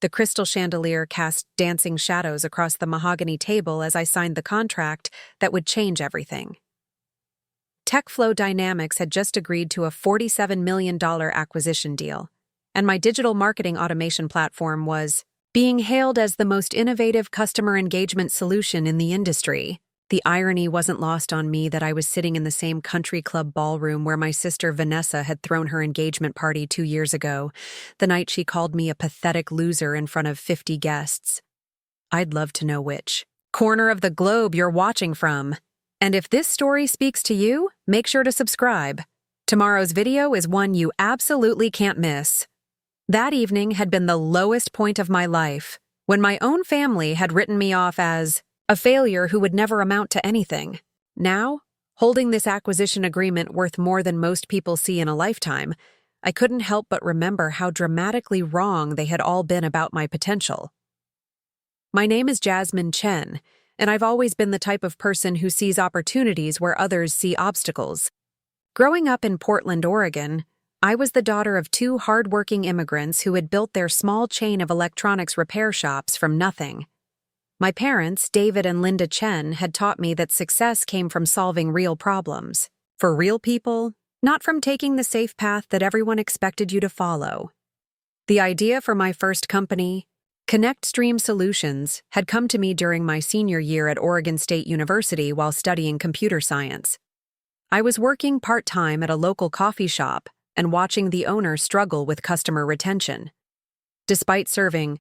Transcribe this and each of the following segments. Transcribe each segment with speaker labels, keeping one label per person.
Speaker 1: The crystal chandelier cast dancing shadows across the mahogany table as I signed the contract that would change everything. TechFlow Dynamics had just agreed to a $47 million acquisition deal, and my digital marketing automation platform was being hailed as the most innovative customer engagement solution in the industry. The irony wasn't lost on me that I was sitting in the same country club ballroom where my sister Vanessa had thrown her engagement party 2 years ago, the night she called me a pathetic loser in front of 50 guests. I'd love to know which corner of the globe you're watching from. And if this story speaks to you, make sure to subscribe. Tomorrow's video is one you absolutely can't miss. That evening had been the lowest point of my life, when my own family had written me off as a failure who would never amount to anything. Now, holding this acquisition agreement worth more than most people see in a lifetime, I couldn't help but remember how dramatically wrong they had all been about my potential. My name is Jasmine Chen, and I've always been the type of person who sees opportunities where others see obstacles. Growing up in Portland, Oregon, I was the daughter of 2 hardworking immigrants who had built their small chain of electronics repair shops from nothing. My parents, David and Linda Chen, had taught me that success came from solving real problems, for real people, not from taking the safe path that everyone expected you to follow. The idea for my first company, ConnectStream Solutions, had come to me during my senior year at Oregon State University while studying computer science. I was working part-time at a local coffee shop and watching the owner struggle with customer retention. Despite serving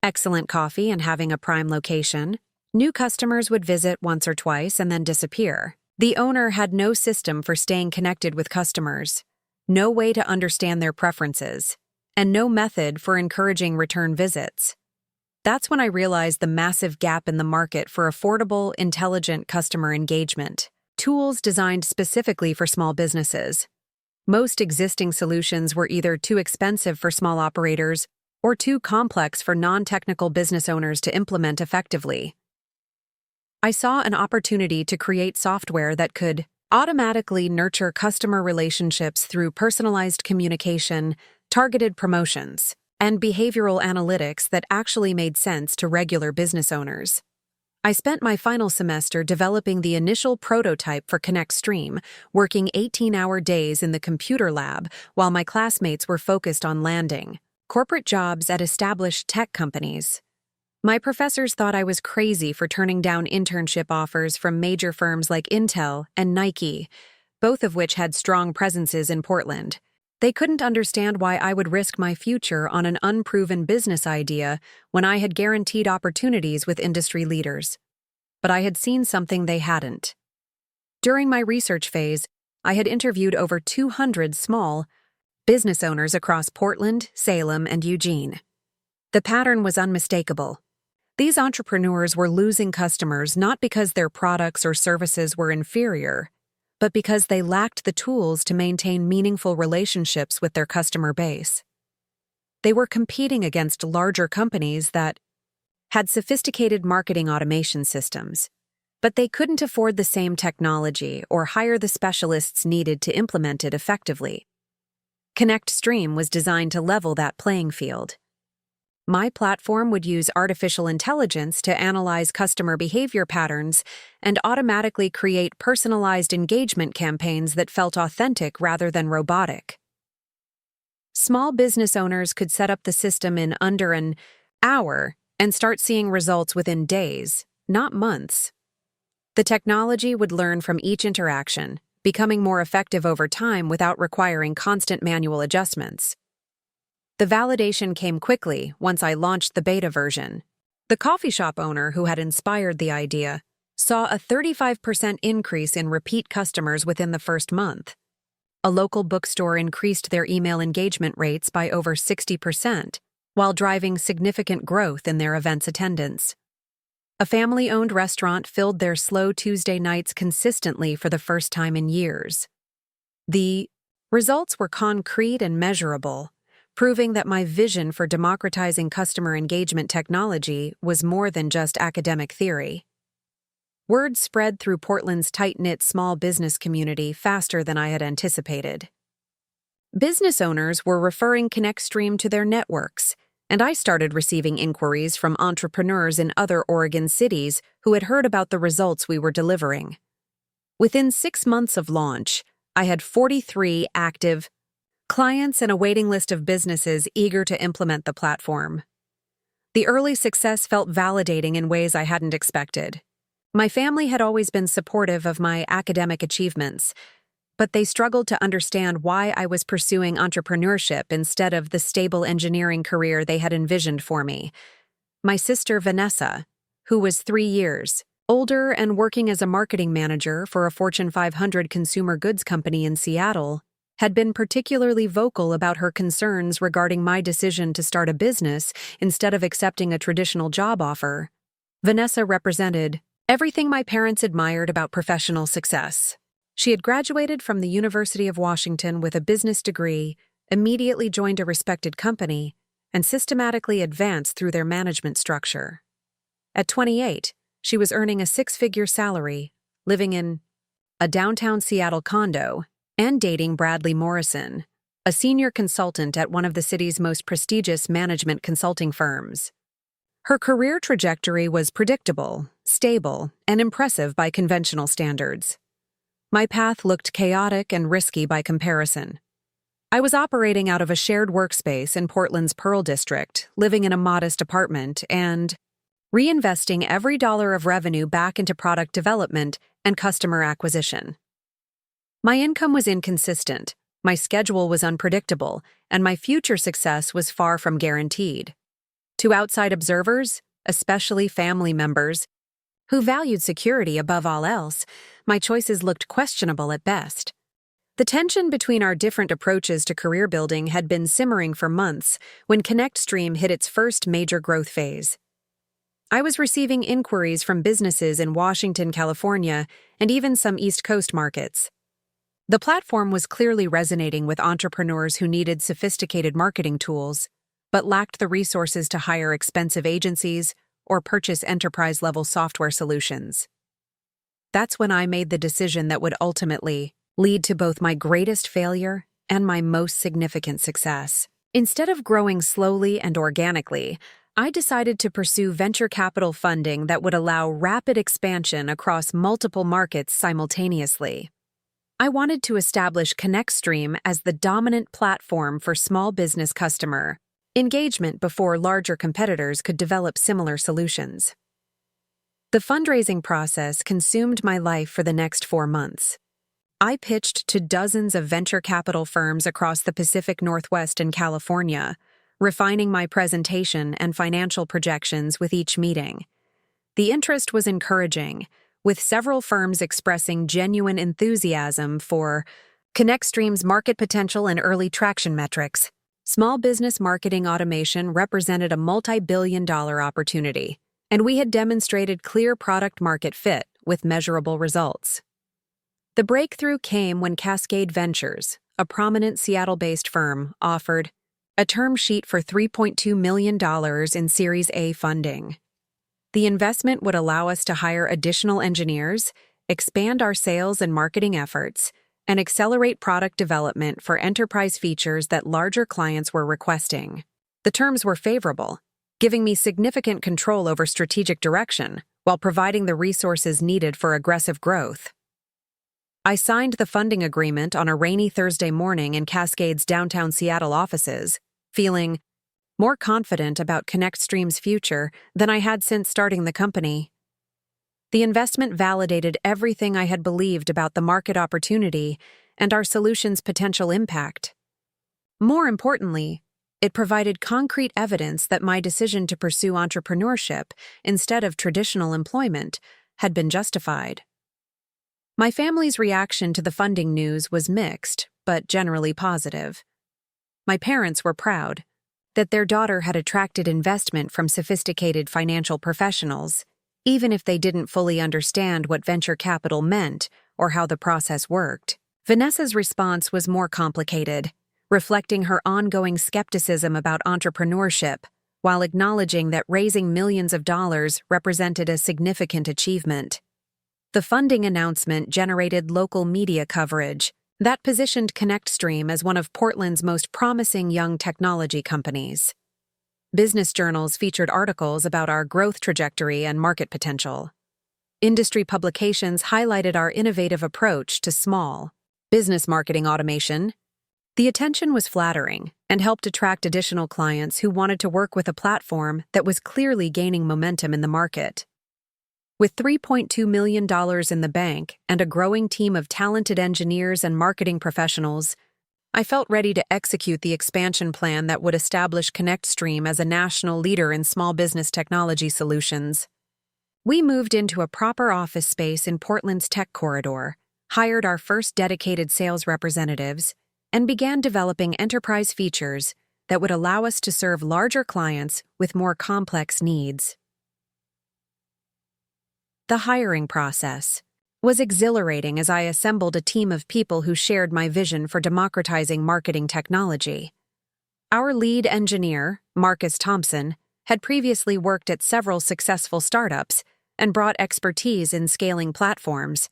Speaker 1: excellent coffee and having a prime location, new customers would visit once or twice and then disappear. The owner had no system for staying connected with customers, no way to understand their preferences, and no method for encouraging return visits. That's when I realized the massive gap in the market for affordable, intelligent customer engagement, tools designed specifically for small businesses. Most existing solutions were either too expensive for small operators or too complex for non-technical business owners to implement effectively. I saw an opportunity to create software that could automatically nurture customer relationships through personalized communication, targeted promotions, and behavioral analytics that actually made sense to regular business owners. I spent my final semester developing the initial prototype for ConnectStream, working 18-hour days in the computer lab while my classmates were focused on landing corporate jobs at established tech companies. My professors thought I was crazy for turning down internship offers from major firms like Intel and Nike, both of which had strong presences in Portland. They couldn't understand why I would risk my future on an unproven business idea when I had guaranteed opportunities with industry leaders. But I had seen something they hadn't. During my research phase, I had interviewed over 200 small business owners across Portland, Salem, and Eugene. The pattern was unmistakable. These entrepreneurs were losing customers not because their products or services were inferior, but because they lacked the tools to maintain meaningful relationships with their customer base. They were competing against larger companies that had sophisticated marketing automation systems, but they couldn't afford the same technology or hire the specialists needed to implement it effectively. ConnectStream was designed to level that playing field. My platform would use artificial intelligence to analyze customer behavior patterns and automatically create personalized engagement campaigns that felt authentic rather than robotic. Small business owners could set up the system in under an hour and start seeing results within days, not months. The technology would learn from each interaction, becoming more effective over time without requiring constant manual adjustments. The validation came quickly once I launched the beta version. The coffee shop owner who had inspired the idea saw a 35% increase in repeat customers within the first month. A local bookstore increased their email engagement rates by over 60%, while driving significant growth in their events attendance. A family-owned restaurant filled their slow Tuesday nights consistently for the first time in years. The results were concrete and measurable, proving that my vision for democratizing customer engagement technology was more than just academic theory. Word spread through Portland's tight-knit small business community faster than I had anticipated. Business owners were referring ConnectStream to their networks, and I started receiving inquiries from entrepreneurs in other Oregon cities who had heard about the results we were delivering. Within 6 months of launch, I had 43 active clients and a waiting list of businesses eager to implement the platform. The early success felt validating in ways I hadn't expected. My family had always been supportive of my academic achievements, but they struggled to understand why I was pursuing entrepreneurship instead of the stable engineering career they had envisioned for me. My sister Vanessa, who was 3 years older and working as a marketing manager for a Fortune 500 consumer goods company in Seattle, had been particularly vocal about her concerns regarding my decision to start a business instead of accepting a traditional job offer. Vanessa represented everything my parents admired about professional success. She had graduated from the University of Washington with a business degree, immediately joined a respected company, and systematically advanced through their management structure. At 28, she was earning a 6-figure salary, living in a downtown Seattle condo, and dating Bradley Morrison, a senior consultant at one of the city's most prestigious management consulting firms. Her career trajectory was predictable, stable, and impressive by conventional standards. My path looked chaotic and risky by comparison. I was operating out of a shared workspace in Portland's Pearl District, living in a modest apartment, and reinvesting every dollar of revenue back into product development and customer acquisition. My income was inconsistent, my schedule was unpredictable, and my future success was far from guaranteed. To outside observers, especially family members, who valued security above all else, my choices looked questionable at best. The tension between our different approaches to career building had been simmering for months when ConnectStream hit its first major growth phase. I was receiving inquiries from businesses in Washington, California, and even some East Coast markets. The platform was clearly resonating with entrepreneurs who needed sophisticated marketing tools, but lacked the resources to hire expensive agencies or purchase enterprise-level software solutions. That's when I made the decision that would ultimately lead to both my greatest failure and my most significant success. Instead of growing slowly and organically, I decided to pursue venture capital funding that would allow rapid expansion across multiple markets simultaneously. I wanted to establish ConnectStream as the dominant platform for small business customer engagement before larger competitors could develop similar solutions. The fundraising process consumed my life for the next 4 months. I pitched to dozens of venture capital firms across the Pacific Northwest and California, refining my presentation and financial projections with each meeting. The interest was encouraging, with several firms expressing genuine enthusiasm for ConnectStream's market potential and early traction metrics. Small business marketing automation represented a multi-billion-dollar opportunity, and we had demonstrated clear product-market fit with measurable results. The breakthrough came when Cascade Ventures, a prominent Seattle-based firm, offered a term sheet for $3.2 million in Series A funding. The investment would allow us to hire additional engineers, expand our sales and marketing efforts, and accelerate product development for enterprise features that larger clients were requesting. The terms were favorable, giving me significant control over strategic direction while providing the resources needed for aggressive growth. I signed the funding agreement on a rainy Thursday morning in Cascade's downtown Seattle offices, feeling more confident about ConnectStream's future than I had since starting the company. The investment validated everything I had believed about the market opportunity and our solution's potential impact. More importantly, it provided concrete evidence that my decision to pursue entrepreneurship instead of traditional employment had been justified. My family's reaction to the funding news was mixed, but generally positive. My parents were proud that their daughter had attracted investment from sophisticated financial professionals, even if they didn't fully understand what venture capital meant or how the process worked. Vanessa's response was more complicated, reflecting her ongoing skepticism about entrepreneurship, while acknowledging that raising millions of dollars represented a significant achievement. The funding announcement generated local media coverage that positioned ConnectStream as one of Portland's most promising young technology companies. Business journals featured articles about our growth trajectory and market potential. Industry publications highlighted our innovative approach to small business marketing automation. The attention was flattering and helped attract additional clients who wanted to work with a platform that was clearly gaining momentum in the market. With $3.2 million in the bank and a growing team of talented engineers and marketing professionals, I felt ready to execute the expansion plan that would establish ConnectStream as a national leader in small business technology solutions. We moved into a proper office space in Portland's tech corridor, hired our first dedicated sales representatives, and began developing enterprise features that would allow us to serve larger clients with more complex needs. The hiring process was exhilarating as I assembled a team of people who shared my vision for democratizing marketing technology. Our lead engineer, Marcus Thompson, had previously worked at several successful startups and brought expertise in scaling platforms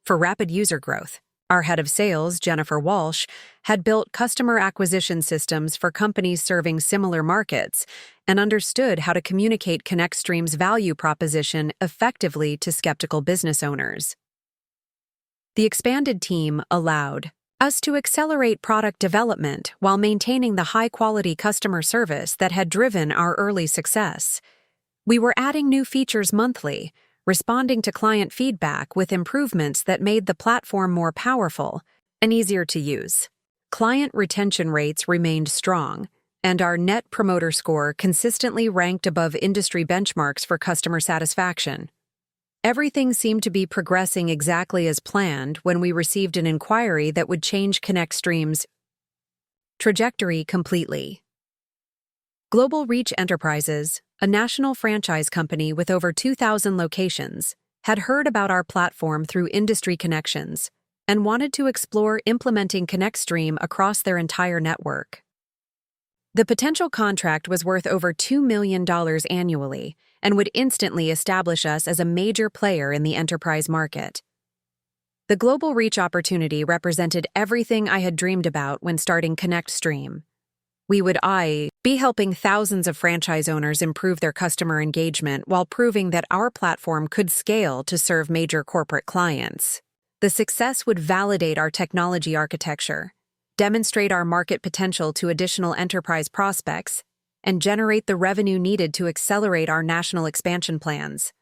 Speaker 1: for rapid user growth. Our head of sales, Jennifer Walsh, had built customer acquisition systems for companies serving similar markets and understood how to communicate ConnectStream's value proposition effectively to skeptical business owners. The expanded team allowed us to accelerate product development while maintaining the high-quality customer service that had driven our early success. We were adding new features monthly, responding to client feedback with improvements that made the platform more powerful and easier to use. Client retention rates remained strong, and our Net Promoter Score consistently ranked above industry benchmarks for customer satisfaction. Everything seemed to be progressing exactly as planned when we received an inquiry that would change ConnectStream's trajectory completely. Global Reach Enterprises, a national franchise company with over 2,000 locations, had heard about our platform through industry connections and wanted to explore implementing ConnectStream across their entire network. The potential contract was worth over $2 million annually and would instantly establish us as a major player in the enterprise market. The Global Reach opportunity represented everything I had dreamed about when starting ConnectStream. We would be helping thousands of franchise owners improve their customer engagement while proving that our platform could scale to serve major corporate clients. The success would validate our technology architecture, demonstrate our market potential to additional enterprise prospects, and generate the revenue needed to accelerate our national expansion plans.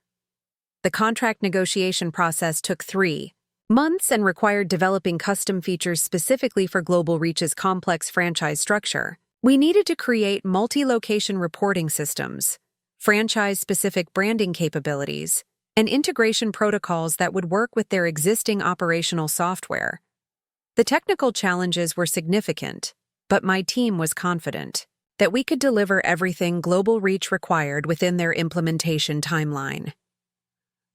Speaker 1: The contract negotiation process took 3 months and required developing custom features specifically for Global Reach's complex franchise structure. We needed to create multi-location reporting systems, franchise-specific branding capabilities, and integration protocols that would work with their existing operational software. The technical challenges were significant, but my team was confident that we could deliver everything Global Reach required within their implementation timeline.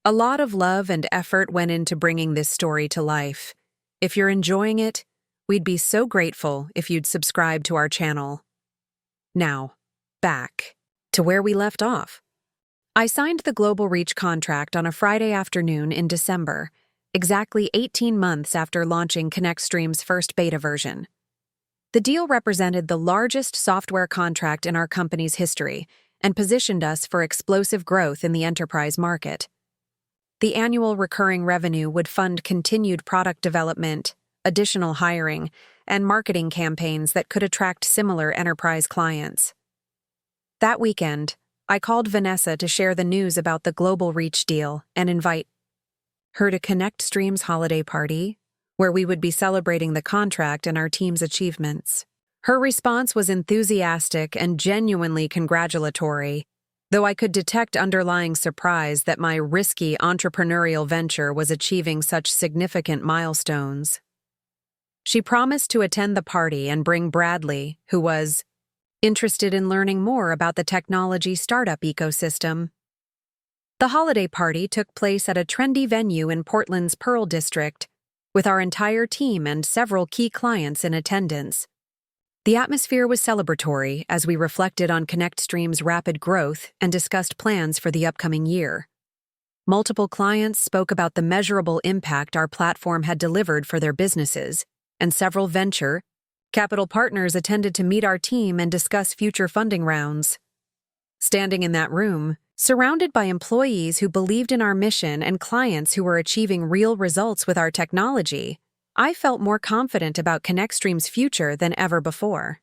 Speaker 1: A lot of love and effort went into bringing this story to life. If you're enjoying it, we'd be so grateful if you'd subscribe to our channel. Now, back to where we left off. I signed the Global Reach contract on a Friday afternoon in December, exactly 18 months after launching ConnectStream's first beta version. The deal represented the largest software contract in our company's history and positioned us for explosive growth in the enterprise market. The annual recurring revenue would fund continued product development, additional hiring, and marketing campaigns that could attract similar enterprise clients. That weekend, I called Vanessa to share the news about the Global Reach deal and invite her to ConnectStream's holiday party, where we would be celebrating the contract and our team's achievements. Her response was enthusiastic and genuinely congratulatory, though I could detect underlying surprise that my risky entrepreneurial venture was achieving such significant milestones. She promised to attend the party and bring Bradley, who was interested in learning more about the technology startup ecosystem. The holiday party took place at a trendy venue in Portland's Pearl District, with our entire team and several key clients in attendance. The atmosphere was celebratory as we reflected on ConnectStream's rapid growth and discussed plans for the upcoming year. Multiple clients spoke about the measurable impact our platform had delivered for their businesses, and several venture capital partners attended to meet our team and discuss future funding rounds. Standing in that room, surrounded by employees who believed in our mission and clients who were achieving real results with our technology, I felt more confident about ConnectStream's future than ever before.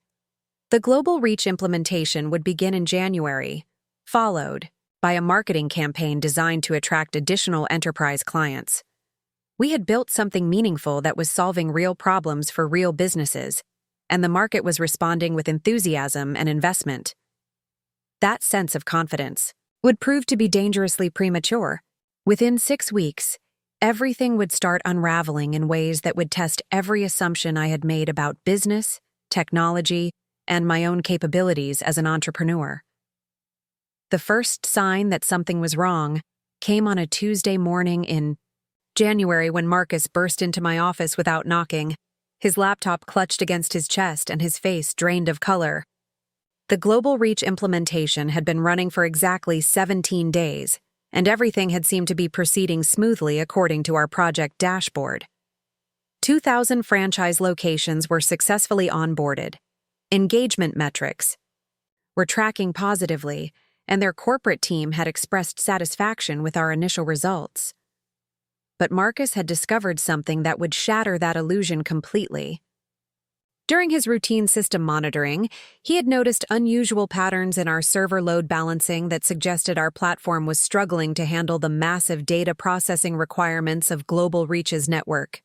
Speaker 1: The Global Reach implementation would begin in January, followed by a marketing campaign designed to attract additional enterprise clients. We had built something meaningful that was solving real problems for real businesses, and the market was responding with enthusiasm and investment. That sense of confidence would prove to be dangerously premature. Within 6 weeks, everything would start unraveling in ways that would test every assumption I had made about business, technology, and my own capabilities as an entrepreneur. The first sign that something was wrong came on a Tuesday morning in January when Marcus burst into my office without knocking, his laptop clutched against his chest and his face drained of color. The Global Reach implementation had been running for exactly 17 days, and everything had seemed to be proceeding smoothly according to our project dashboard. 2,000 franchise locations were successfully onboarded. Engagement metrics were tracking positively, and their corporate team had expressed satisfaction with our initial results. But Marcus had discovered something that would shatter that illusion completely. During his routine system monitoring, he had noticed unusual patterns in our server load balancing that suggested our platform was struggling to handle the massive data processing requirements of Global Reach's network.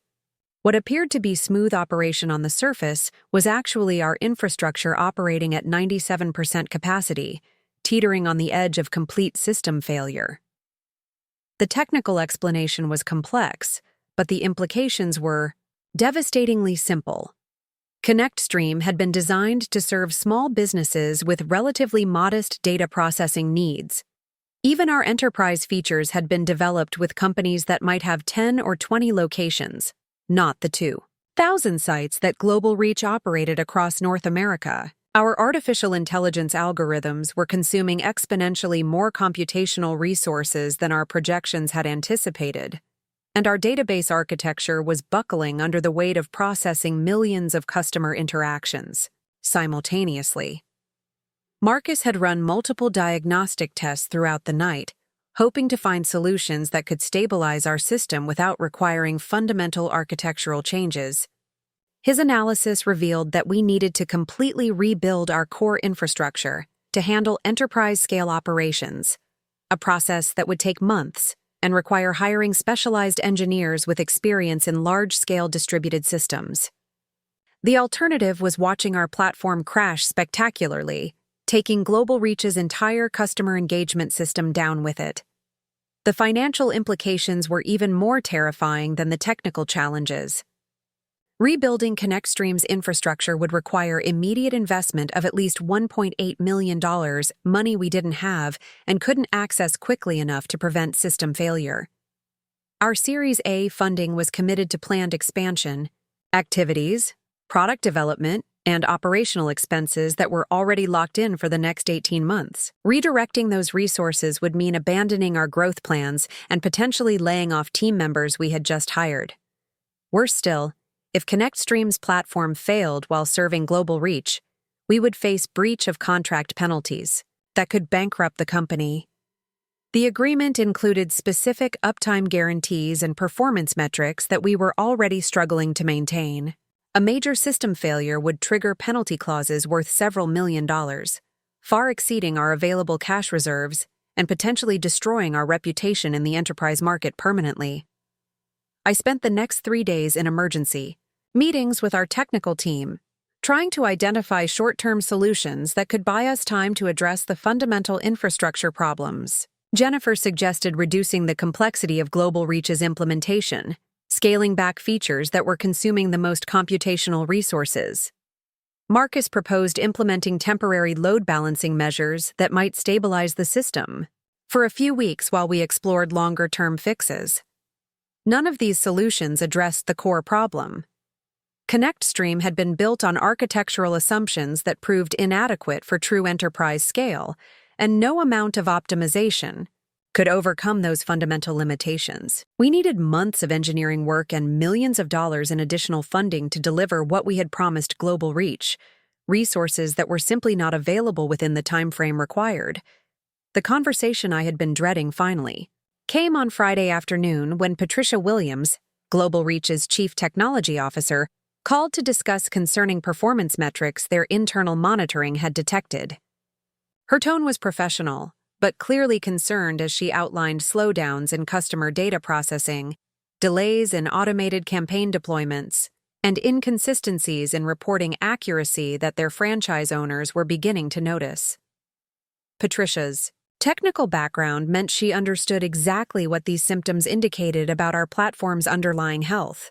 Speaker 1: What appeared to be smooth operation on the surface was actually our infrastructure operating at 97% capacity, teetering on the edge of complete system failure. The technical explanation was complex, but the implications were devastatingly simple. ConnectStream had been designed to serve small businesses with relatively modest data processing needs. Even our enterprise features had been developed with companies that might have 10 or 20 locations, not the 2,000 sites that Global Reach operated across North America. Our artificial intelligence algorithms were consuming exponentially more computational resources than our projections had anticipated, and our database architecture was buckling under the weight of processing millions of customer interactions simultaneously. Marcus had run multiple diagnostic tests throughout the night, hoping to find solutions that could stabilize our system without requiring fundamental architectural changes. His analysis revealed that we needed to completely rebuild our core infrastructure to handle enterprise-scale operations, a process that would take months and require hiring specialized engineers with experience in large-scale distributed systems. The alternative was watching our platform crash spectacularly, taking Global Reach's entire customer engagement system down with it. The financial implications were even more terrifying than the technical challenges. Rebuilding ConnectStream's infrastructure would require immediate investment of at least $1.8 million, money we didn't have and couldn't access quickly enough to prevent system failure. Our Series A funding was committed to planned expansion, activities, product development, and operational expenses that were already locked in for the next 18 months. Redirecting those resources would mean abandoning our growth plans and potentially laying off team members we had just hired. Worse still, if ConnectStream's platform failed while serving Global Reach, we would face breach of contract penalties that could bankrupt the company. The agreement included specific uptime guarantees and performance metrics that we were already struggling to maintain. A major system failure would trigger penalty clauses worth several $1 million, far exceeding our available cash reserves and potentially destroying our reputation in the enterprise market permanently. I spent the next 3 days in emergency meetings with our technical team, trying to identify short-term solutions that could buy us time to address the fundamental infrastructure problems. Jennifer suggested reducing the complexity of Global Reach's implementation, scaling back features that were consuming the most computational resources. Marcus proposed implementing temporary load balancing measures that might stabilize the system for a few weeks while we explored longer-term fixes. None of these solutions addressed the core problem. ConnectStream had been built on architectural assumptions that proved inadequate for true enterprise scale, and no amount of optimization could overcome those fundamental limitations. We needed months of engineering work and millions of dollars in additional funding to deliver what we had promised Global Reach, resources that were simply not available within the timeframe required. The conversation I had been dreading finally came on Friday afternoon when Patricia Williams, Global Reach's Chief Technology Officer, called to discuss concerning performance metrics their internal monitoring had detected. Her tone was professional, but clearly concerned as she outlined slowdowns in customer data processing, delays in automated campaign deployments, and inconsistencies in reporting accuracy that their franchise owners were beginning to notice. Patricia's technical background meant she understood exactly what these symptoms indicated about our platform's underlying health.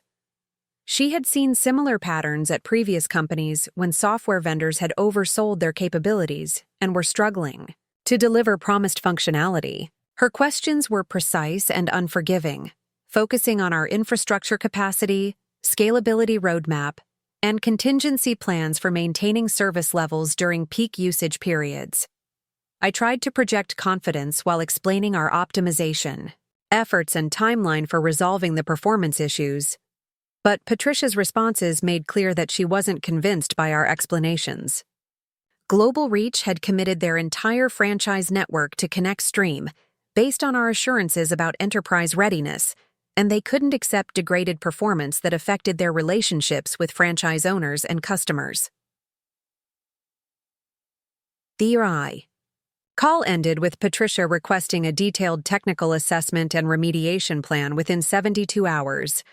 Speaker 1: She had seen similar patterns at previous companies when software vendors had oversold their capabilities and were struggling to deliver promised functionality. Her questions were precise and unforgiving, focusing on our infrastructure capacity, scalability roadmap, and contingency plans for maintaining service levels during peak usage periods. I tried to project confidence while explaining our optimization efforts and timeline for resolving the performance issues, but Patricia's responses made clear that she wasn't convinced by our explanations. Global Reach had committed their entire franchise network to ConnectStream based on our assurances about enterprise readiness, and they couldn't accept degraded performance that affected their relationships with franchise owners and customers. The call ended with Patricia requesting a detailed technical assessment and remediation plan within 72 hours,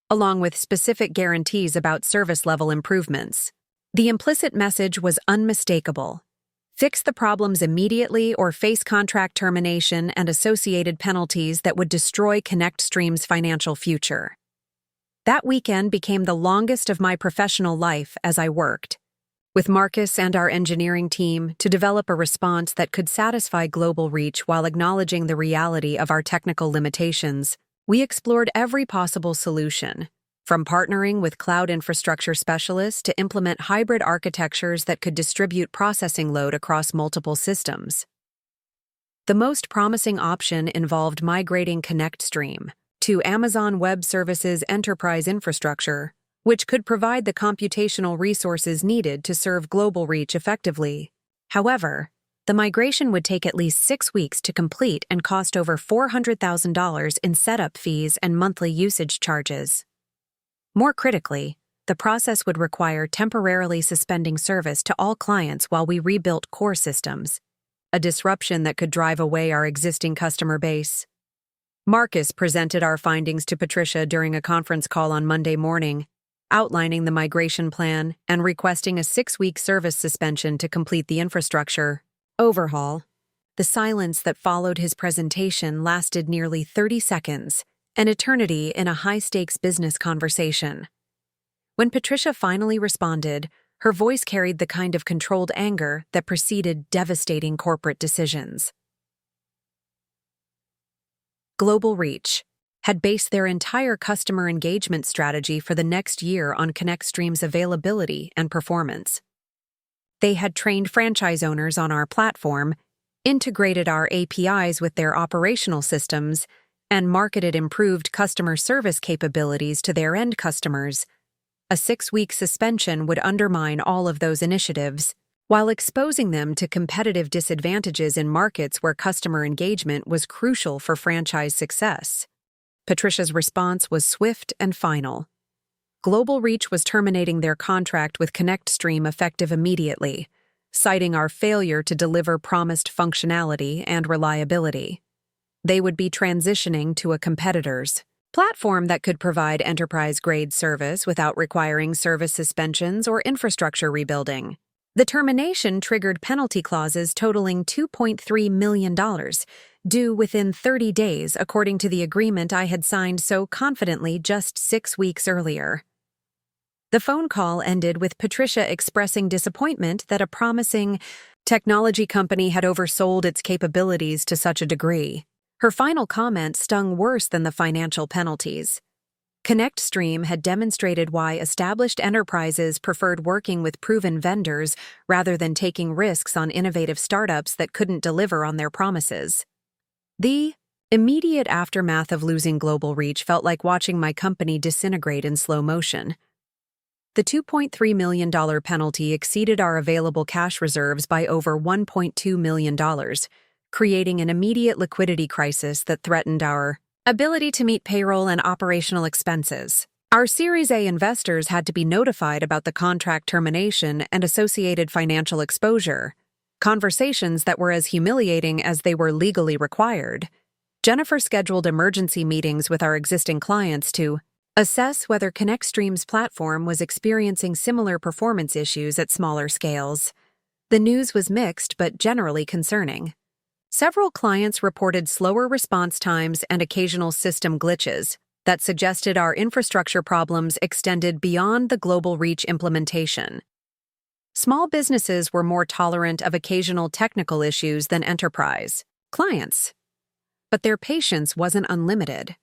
Speaker 1: along with specific guarantees about service level improvements. The implicit message was unmistakable. Fix the problems immediately or face contract termination and associated penalties that would destroy ConnectStream's financial future. That weekend became the longest of my professional life as I worked with Marcus and our engineering team to develop a response that could satisfy Global Reach while acknowledging the reality of our technical limitations. We explored every possible solution, from partnering with cloud infrastructure specialists to implement hybrid architectures that could distribute processing load across multiple systems. The most promising option involved migrating ConnectStream to Amazon Web Services enterprise infrastructure, which could provide the computational resources needed to serve Global Reach effectively. However, the migration would take at least 6 weeks to complete and cost over $400,000 in setup fees and monthly usage charges. More critically, the process would require temporarily suspending service to all clients while we rebuilt core systems, a disruption that could drive away our existing customer base. Marcus presented our findings to Patricia during a conference call on Monday morning, outlining the migration plan and requesting a 6-week service suspension to complete the infrastructure overhaul. The silence that followed his presentation lasted nearly 30 seconds, an eternity in a high-stakes business conversation. When Patricia finally responded, her voice carried the kind of controlled anger that preceded devastating corporate decisions. Global Reach had based their entire customer engagement strategy for the next year on ConnectStream's availability and performance. They had trained franchise owners on our platform, integrated our APIs with their operational systems, and marketed improved customer service capabilities to their end customers. A 6-week suspension would undermine all of those initiatives, while exposing them to competitive disadvantages in markets where customer engagement was crucial for franchise success. Patricia's response was swift and final. Global Reach was terminating their contract with ConnectStream effective immediately, citing our failure to deliver promised functionality and reliability. They would be transitioning to a competitor's platform that could provide enterprise-grade service without requiring service suspensions or infrastructure rebuilding. The termination triggered penalty clauses totaling $2.3 million, due within 30 days according to the agreement I had signed so confidently just 6 weeks earlier. The phone call ended with Patricia expressing disappointment that a promising technology company had oversold its capabilities to such a degree. Her final comment stung worse than the financial penalties. ConnectStream had demonstrated why established enterprises preferred working with proven vendors rather than taking risks on innovative startups that couldn't deliver on their promises. The immediate aftermath of losing Global Reach felt like watching my company disintegrate in slow motion. The $2.3 million penalty exceeded our available cash reserves by over $1.2 million, creating an immediate liquidity crisis that threatened our ability to meet payroll and operational expenses. Our Series A investors had to be notified about the contract termination and associated financial exposure, conversations that were as humiliating as they were legally required. Jennifer scheduled emergency meetings with our existing clients to assess whether ConnectStream's platform was experiencing similar performance issues at smaller scales. The news was mixed but generally concerning. Several clients reported slower response times and occasional system glitches that suggested our infrastructure problems extended beyond the global reach implementation. Small businesses were more tolerant of occasional technical issues than enterprise clients, but their patience wasn't unlimited.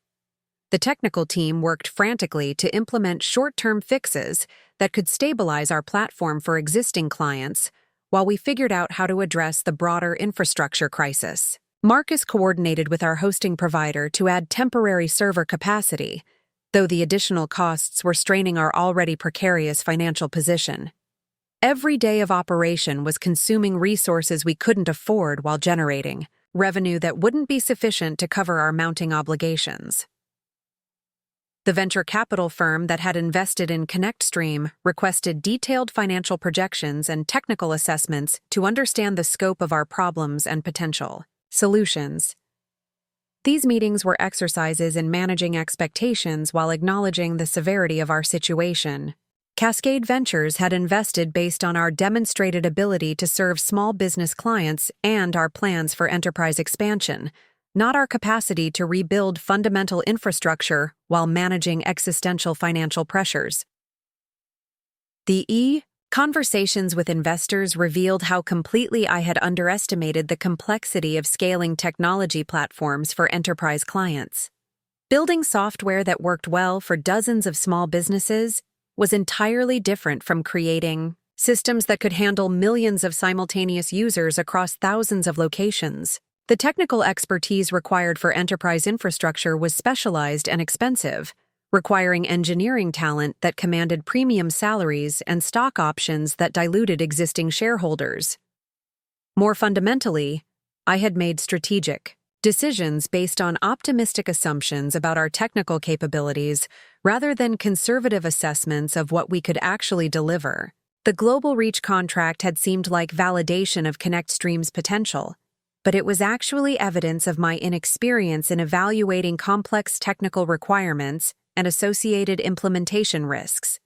Speaker 1: The technical team worked frantically to implement short-term fixes that could stabilize our platform for existing clients while we figured out how to address the broader infrastructure crisis. Marcus coordinated with our hosting provider to add temporary server capacity, though the additional costs were straining our already precarious financial position. Every day of operation was consuming resources we couldn't afford while generating revenue that wouldn't be sufficient to cover our mounting obligations. The venture capital firm that had invested in ConnectStream requested detailed financial projections and technical assessments to understand the scope of our problems and potential solutions. These meetings were exercises in managing expectations while acknowledging the severity of our situation. Cascade Ventures had invested based on our demonstrated ability to serve small business clients and our plans for enterprise expansion, not our capacity to rebuild fundamental infrastructure while managing existential financial pressures. The conversations with investors revealed how completely I had underestimated the complexity of scaling technology platforms for enterprise clients. Building software that worked well for dozens of small businesses was entirely different from creating systems that could handle millions of simultaneous users across thousands of locations. The technical expertise required for enterprise infrastructure was specialized and expensive, requiring engineering talent that commanded premium salaries and stock options that diluted existing shareholders. More fundamentally, I had made strategic decisions based on optimistic assumptions about our technical capabilities rather than conservative assessments of what we could actually deliver. The Global Reach contract had seemed like validation of ConnectStream's potential, but it was actually evidence of my inexperience in evaluating complex technical requirements and associated implementation risks.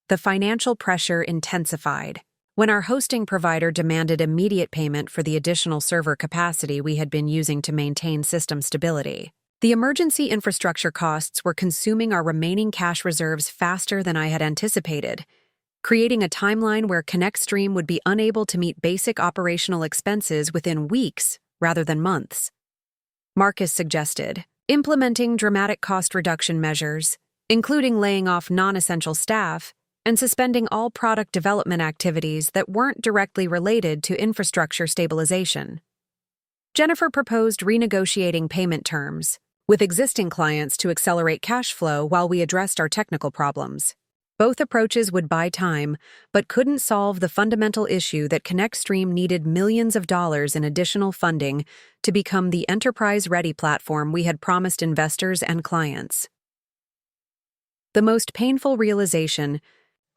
Speaker 1: The financial pressure intensified when our hosting provider demanded immediate payment for the additional server capacity we had been using to maintain system stability. The emergency infrastructure costs were consuming our remaining cash reserves faster than I had anticipated, creating a timeline where ConnectStream would be unable to meet basic operational expenses within weeks rather than months. Marcus suggested implementing dramatic cost reduction measures, including laying off non-essential staff and suspending all product development activities that weren't directly related to infrastructure stabilization. Jennifer proposed renegotiating payment terms with existing clients to accelerate cash flow while we addressed our technical problems. Both approaches would buy time, but couldn't solve the fundamental issue that ConnectStream needed millions of dollars in additional funding to become the enterprise-ready platform we had promised investors and clients. The most painful realization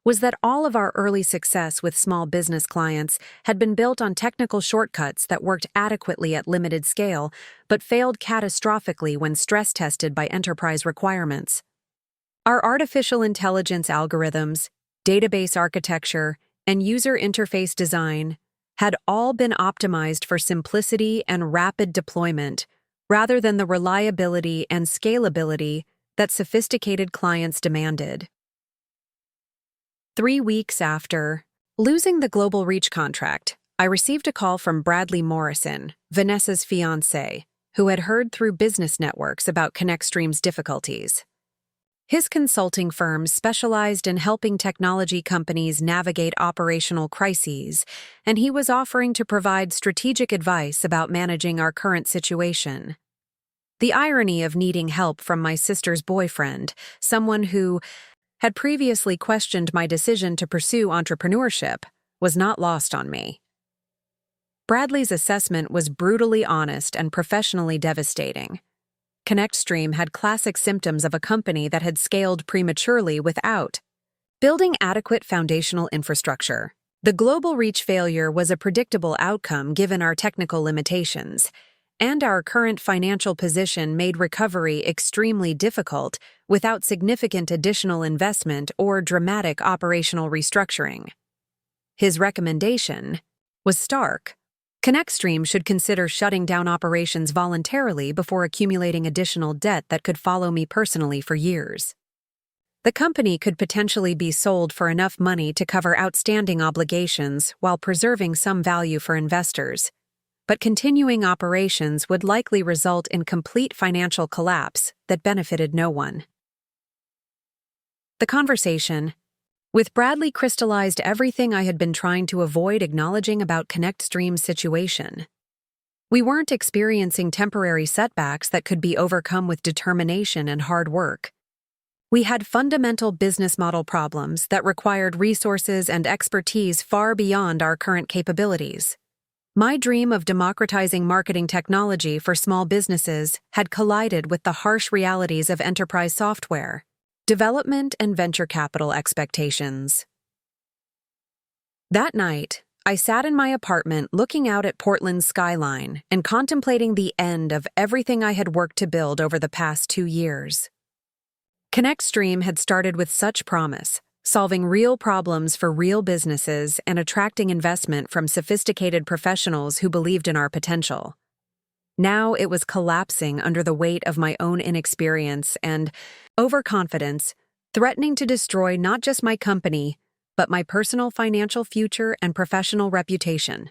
Speaker 1: was that all of our early success with small business clients had been built on technical shortcuts that worked adequately at limited scale, but failed catastrophically when stress-tested by enterprise requirements. Our artificial intelligence algorithms, database architecture, and user interface design had all been optimized for simplicity and rapid deployment, rather than the reliability and scalability that sophisticated clients demanded. 3 weeks after losing the Global Reach contract, I received a call from Bradley Morrison, Vanessa's fiancé, who had heard through business networks about ConnectStream's difficulties. His consulting firm specialized in helping technology companies navigate operational crises, and he was offering to provide strategic advice about managing our current situation. The irony of needing help from my sister's boyfriend, someone who had previously questioned my decision to pursue entrepreneurship, was not lost on me. Bradley's assessment was brutally honest and professionally devastating. ConnectStream had classic symptoms of a company that had scaled prematurely without building adequate foundational infrastructure. The global reach failure was a predictable outcome given our technical limitations, and our current financial position made recovery extremely difficult without significant additional investment or dramatic operational restructuring. His recommendation was stark. ConnectStream should consider shutting down operations voluntarily before accumulating additional debt that could follow me personally for years. The company could potentially be sold for enough money to cover outstanding obligations while preserving some value for investors, but continuing operations would likely result in complete financial collapse that benefited no one. The conversation with Bradley crystallized everything I had been trying to avoid acknowledging about ConnectStream's situation. We weren't experiencing temporary setbacks that could be overcome with determination and hard work. We had fundamental business model problems that required resources and expertise far beyond our current capabilities. My dream of democratizing marketing technology for small businesses had collided with the harsh realities of enterprise software, development, and venture capital expectations. That night, I sat in my apartment looking out at Portland's skyline and contemplating the end of everything I had worked to build over the past 2 years. ConnectStream had started with such promise, solving real problems for real businesses and attracting investment from sophisticated professionals who believed in our potential. Now it was collapsing under the weight of my own inexperience and overconfidence, threatening to destroy not just my company, but my personal financial future and professional reputation.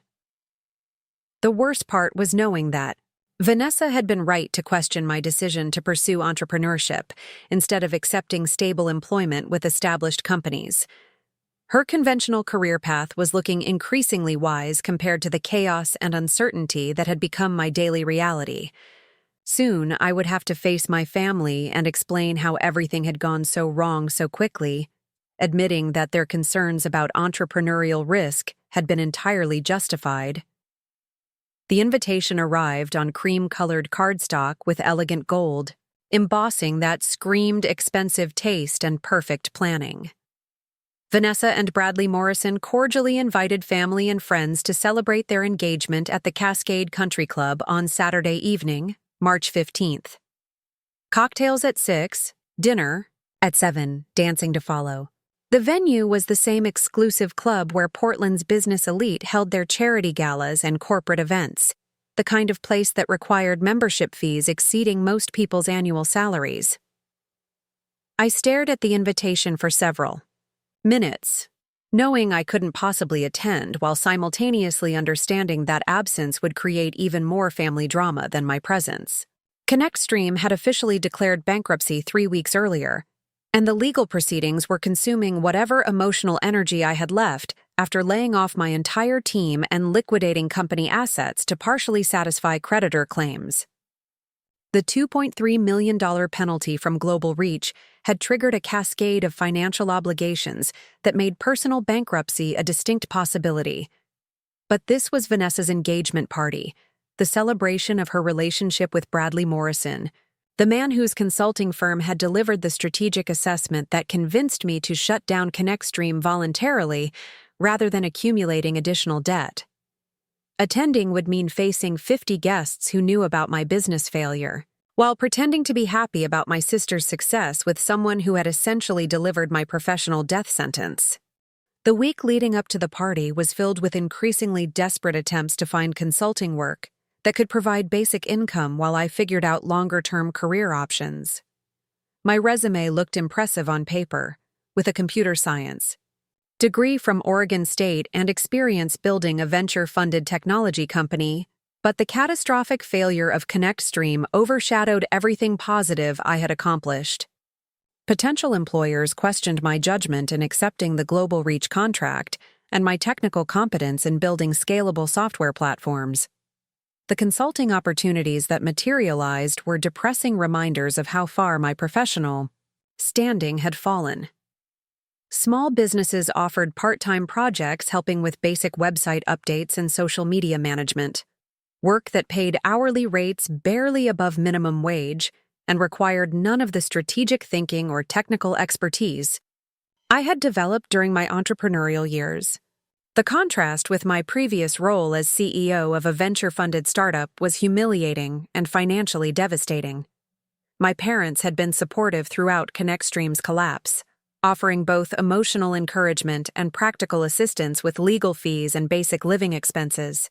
Speaker 1: The worst part was knowing that Vanessa had been right to question my decision to pursue entrepreneurship instead of accepting stable employment with established companies. Her conventional career path was looking increasingly wise compared to the chaos and uncertainty that had become my daily reality. Soon, I would have to face my family and explain how everything had gone so wrong so quickly, admitting that their concerns about entrepreneurial risk had been entirely justified. The invitation arrived on cream-colored cardstock with elegant gold, embossing that screamed expensive taste and perfect planning. Vanessa and Bradley Morrison cordially invited family and friends to celebrate their engagement at the Cascade Country Club on Saturday evening, March 15th. Cocktails at 6, dinner at 7, dancing to follow. The venue was the same exclusive club where Portland's business elite held their charity galas and corporate events, the kind of place that required membership fees exceeding most people's annual salaries. I stared at the invitation for several minutes, knowing I couldn't possibly attend while simultaneously understanding that absence would create even more family drama than my presence. ConnectStream had officially declared bankruptcy 3 weeks earlier, and the legal proceedings were consuming whatever emotional energy I had left after laying off my entire team and liquidating company assets to partially satisfy creditor claims. The $2.3 million penalty from Global Reach had triggered a cascade of financial obligations that made personal bankruptcy a distinct possibility. But this was Vanessa's engagement party, the celebration of her relationship with Bradley Morrison, the man whose consulting firm had delivered the strategic assessment that convinced me to shut down ConnectStream voluntarily rather than accumulating additional debt. Attending would mean facing 50 guests who knew about my business failure, while pretending to be happy about my sister's success with someone who had essentially delivered my professional death sentence. The week leading up to the party was filled with increasingly desperate attempts to find consulting work that could provide basic income while I figured out longer-term career options. My resume looked impressive on paper, with a computer science degree from Oregon State and experience building a venture-funded technology company, but the catastrophic failure of ConnectStream overshadowed everything positive I had accomplished. Potential employers questioned my judgment in accepting the Global Reach contract and my technical competence in building scalable software platforms. The consulting opportunities that materialized were depressing reminders of how far my professional standing had fallen. Small businesses offered part-time projects helping with basic website updates and social media management, work that paid hourly rates barely above minimum wage and required none of the strategic thinking or technical expertise I had developed during my entrepreneurial years. The contrast with my previous role as CEO of a venture-funded startup was humiliating and financially devastating. My parents had been supportive throughout ConnectStream's collapse, offering both emotional encouragement and practical assistance with legal fees and basic living expenses.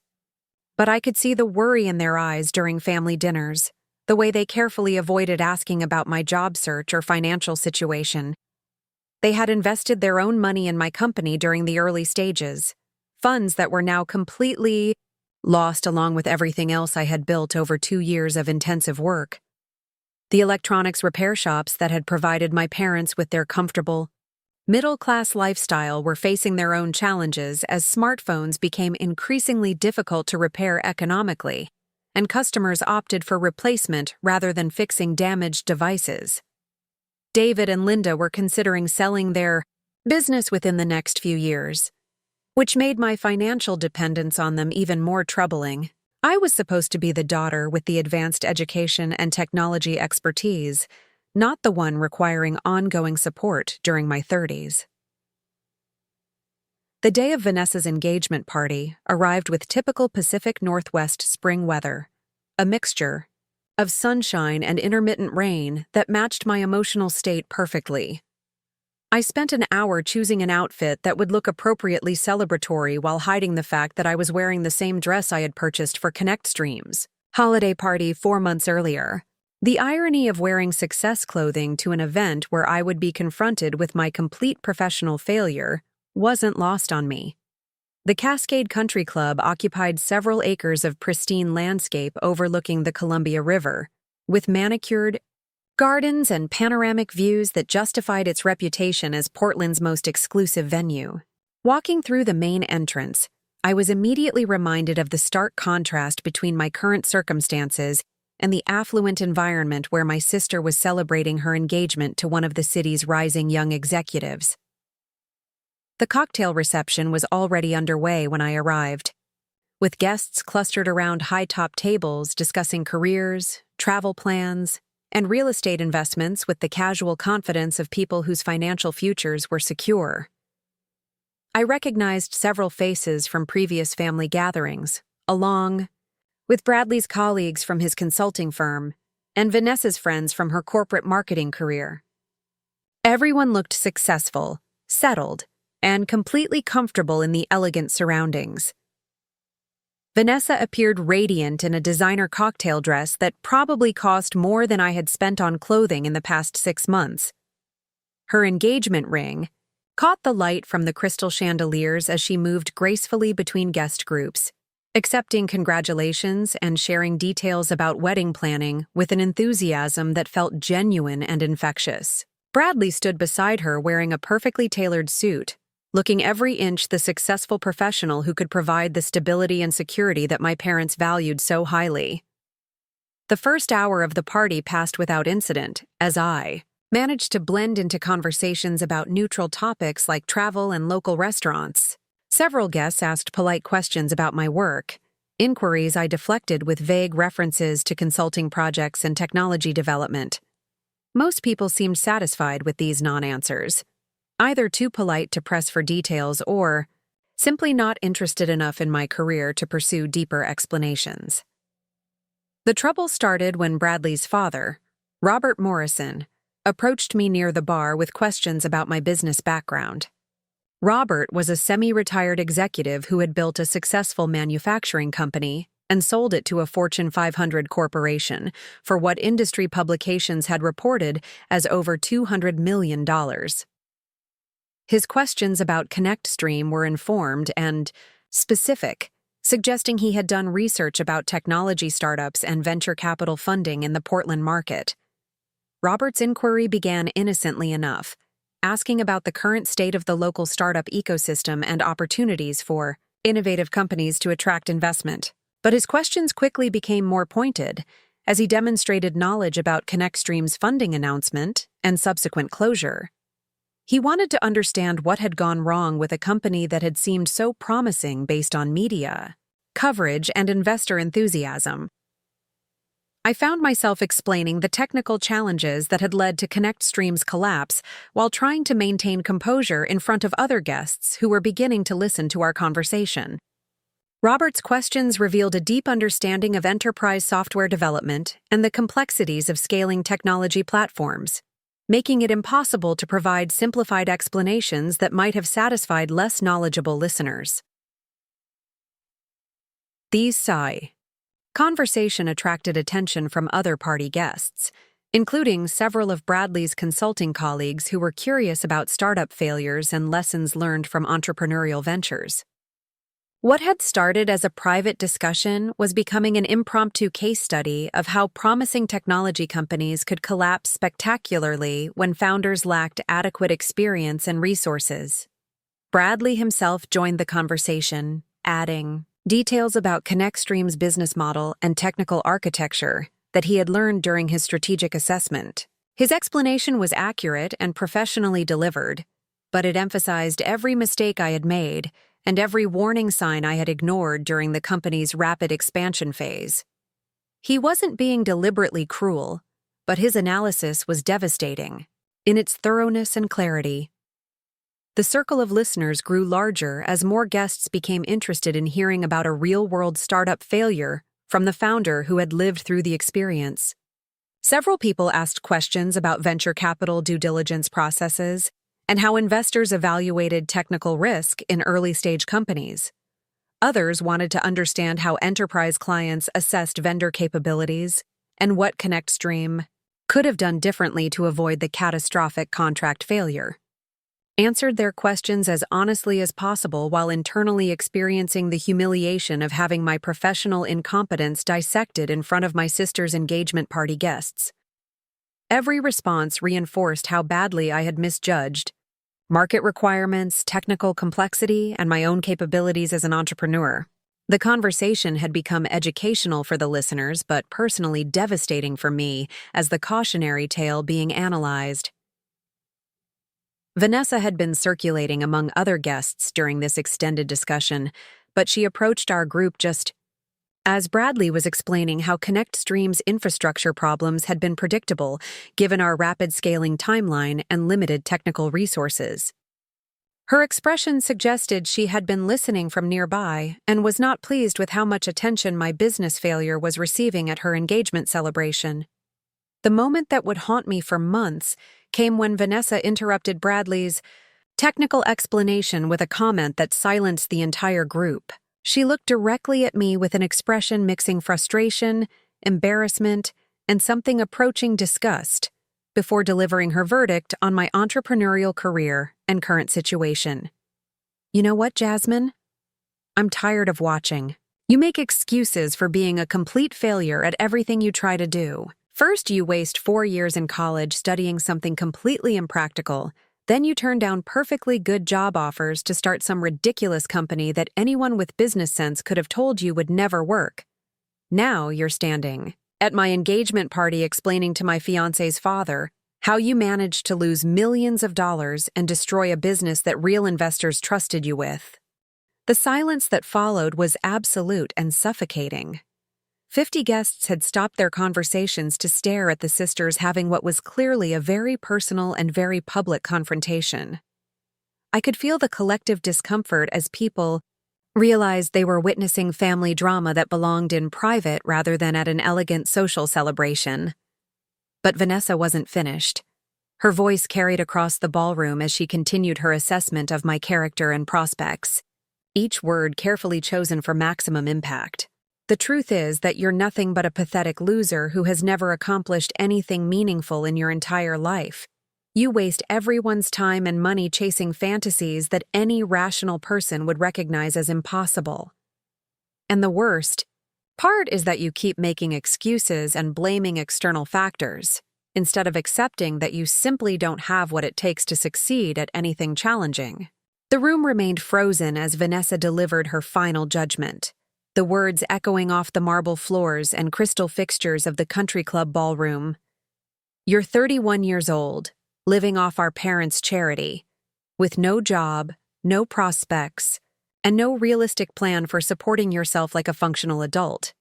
Speaker 1: But I could see the worry in their eyes during family dinners, the way they carefully avoided asking about my job search or financial situation. They had invested their own money in my company during the early stages, funds that were now completely lost along with everything else I had built over 2 years of intensive work. The electronics repair shops that had provided my parents with their comfortable, middle-class lifestyle were facing their own challenges as smartphones became increasingly difficult to repair economically, and customers opted for replacement rather than fixing damaged devices. David and Linda were considering selling their business within the next few years, which made my financial dependence on them even more troubling. I was supposed to be the daughter with the advanced education and technology expertise, not the one requiring ongoing support during my 30s. The day of Vanessa's engagement party arrived with typical Pacific Northwest spring weather, a mixture of sunshine and intermittent rain that matched my emotional state perfectly. I spent an hour choosing an outfit that would look appropriately celebratory while hiding the fact that I was wearing the same dress I had purchased for ConnectStream's holiday party 4 months earlier. The irony of wearing success clothing to an event where I would be confronted with my complete professional failure wasn't lost on me. The Cascade Country Club occupied several acres of pristine landscape overlooking the Columbia River, with manicured gardens and panoramic views that justified its reputation as Portland's most exclusive venue. Walking through the main entrance, I was immediately reminded of the stark contrast between my current circumstances and the affluent environment where my sister was celebrating her engagement to one of the city's rising young executives. The cocktail reception was already underway when I arrived, with guests clustered around high-top tables discussing careers, travel plans, and real estate investments with the casual confidence of people whose financial futures were secure. I recognized several faces from previous family gatherings, along with Bradley's colleagues from his consulting firm and Vanessa's friends from her corporate marketing career. Everyone looked successful, settled, and completely comfortable in the elegant surroundings. Vanessa appeared radiant in a designer cocktail dress that probably cost more than I had spent on clothing in the past 6 months. Her engagement ring caught the light from the crystal chandeliers as she moved gracefully between guest groups, accepting congratulations and sharing details about wedding planning with an enthusiasm that felt genuine and infectious. Bradley stood beside her wearing a perfectly tailored suit, looking every inch the successful professional who could provide the stability and security that my parents valued so highly. The first hour of the party passed without incident, as I managed to blend into conversations about neutral topics like travel and local restaurants. Several guests asked polite questions about my work, inquiries I deflected with vague references to consulting projects and technology development. Most people seemed satisfied with these non-answers, either too polite to press for details or simply not interested enough in my career to pursue deeper explanations. The trouble started when Bradley's father, Robert Morrison, approached me near the bar with questions about my business background. Robert was a semi-retired executive who had built a successful manufacturing company and sold it to a Fortune 500 corporation for what industry publications had reported as over $200 million. His questions about ConnectStream were informed and specific, suggesting he had done research about technology startups and venture capital funding in the Portland market. Robert's inquiry began innocently enough, asking about the current state of the local startup ecosystem and opportunities for innovative companies to attract investment. But his questions quickly became more pointed as he demonstrated knowledge about ConnectStream's funding announcement and subsequent closure. He wanted to understand what had gone wrong with a company that had seemed so promising based on media coverage and investor enthusiasm. I found myself explaining the technical challenges that had led to ConnectStream's collapse while trying to maintain composure in front of other guests who were beginning to listen to our conversation. Robert's questions revealed a deep understanding of enterprise software development and the complexities of scaling technology platforms, making it impossible to provide simplified explanations that might have satisfied less knowledgeable listeners. These sigh. Conversation attracted attention from other party guests, including several of Bradley's consulting colleagues who were curious about startup failures and lessons learned from entrepreneurial ventures. What had started as a private discussion was becoming an impromptu case study of how promising technology companies could collapse spectacularly when founders lacked adequate experience and resources. Bradley himself joined the conversation, adding details about ConnectStream's business model and technical architecture that he had learned during his strategic assessment. His explanation was accurate and professionally delivered, but it emphasized every mistake I had made and every warning sign I had ignored during the company's rapid expansion phase. He wasn't being deliberately cruel, but his analysis was devastating in its thoroughness and clarity. The circle of listeners grew larger as more guests became interested in hearing about a real-world startup failure from the founder who had lived through the experience. Several people asked questions about venture capital due diligence processes and how investors evaluated technical risk in early-stage companies. Others wanted to understand how enterprise clients assessed vendor capabilities and what ConnectStream could have done differently to avoid the catastrophic contract failure. Answered their questions as honestly as possible while internally experiencing the humiliation of having my professional incompetence dissected in front of my sister's engagement party guests. Every response reinforced how badly I had misjudged market requirements, technical complexity, and my own capabilities as an entrepreneur. The conversation had become educational for the listeners, but personally devastating for me as the cautionary tale being analyzed. Vanessa had been circulating among other guests during this extended discussion, but she approached our group just as Bradley was explaining how ConnectStream's infrastructure problems had been predictable given our rapid scaling timeline and limited technical resources. Her expression suggested she had been listening from nearby and was not pleased with how much attention my business failure was receiving at her engagement celebration. The moment that would haunt me for months came when Vanessa interrupted Bradley's technical explanation with a comment that silenced the entire group. She looked directly at me with an expression mixing frustration, embarrassment, and something approaching disgust, before delivering her verdict on my entrepreneurial career and current situation. You know what, Jasmine? I'm tired of watching. You make excuses for being a complete failure at everything you try to do. First, you waste 4 years in college studying something completely impractical. Then you turn down perfectly good job offers to start some ridiculous company that anyone with business sense could have told you would never work. Now you're standing at my engagement party explaining to my fiancé's father how you managed to lose millions of dollars and destroy a business that real investors trusted you with. The silence that followed was absolute and suffocating. 50 guests had stopped their conversations to stare at the sisters having what was clearly a very personal and very public confrontation. I could feel the collective discomfort as people realized they were witnessing family drama that belonged in private rather than at an elegant social celebration. But Vanessa wasn't finished. Her voice carried across the ballroom as she continued her assessment of my character and prospects, each word carefully chosen for maximum impact. The truth is that you're nothing but a pathetic loser who has never accomplished anything meaningful in your entire life. You waste everyone's time and money chasing fantasies that any rational person would recognize as impossible. And the worst part is that you keep making excuses and blaming external factors, instead of accepting that you simply don't have what it takes to succeed at anything challenging. The room remained frozen as Vanessa delivered her final judgment, the words echoing off the marble floors and crystal fixtures of the country club ballroom. You're 31 years old, living off our parents' charity, with no job, no prospects, and no realistic plan for supporting yourself like a functional adult.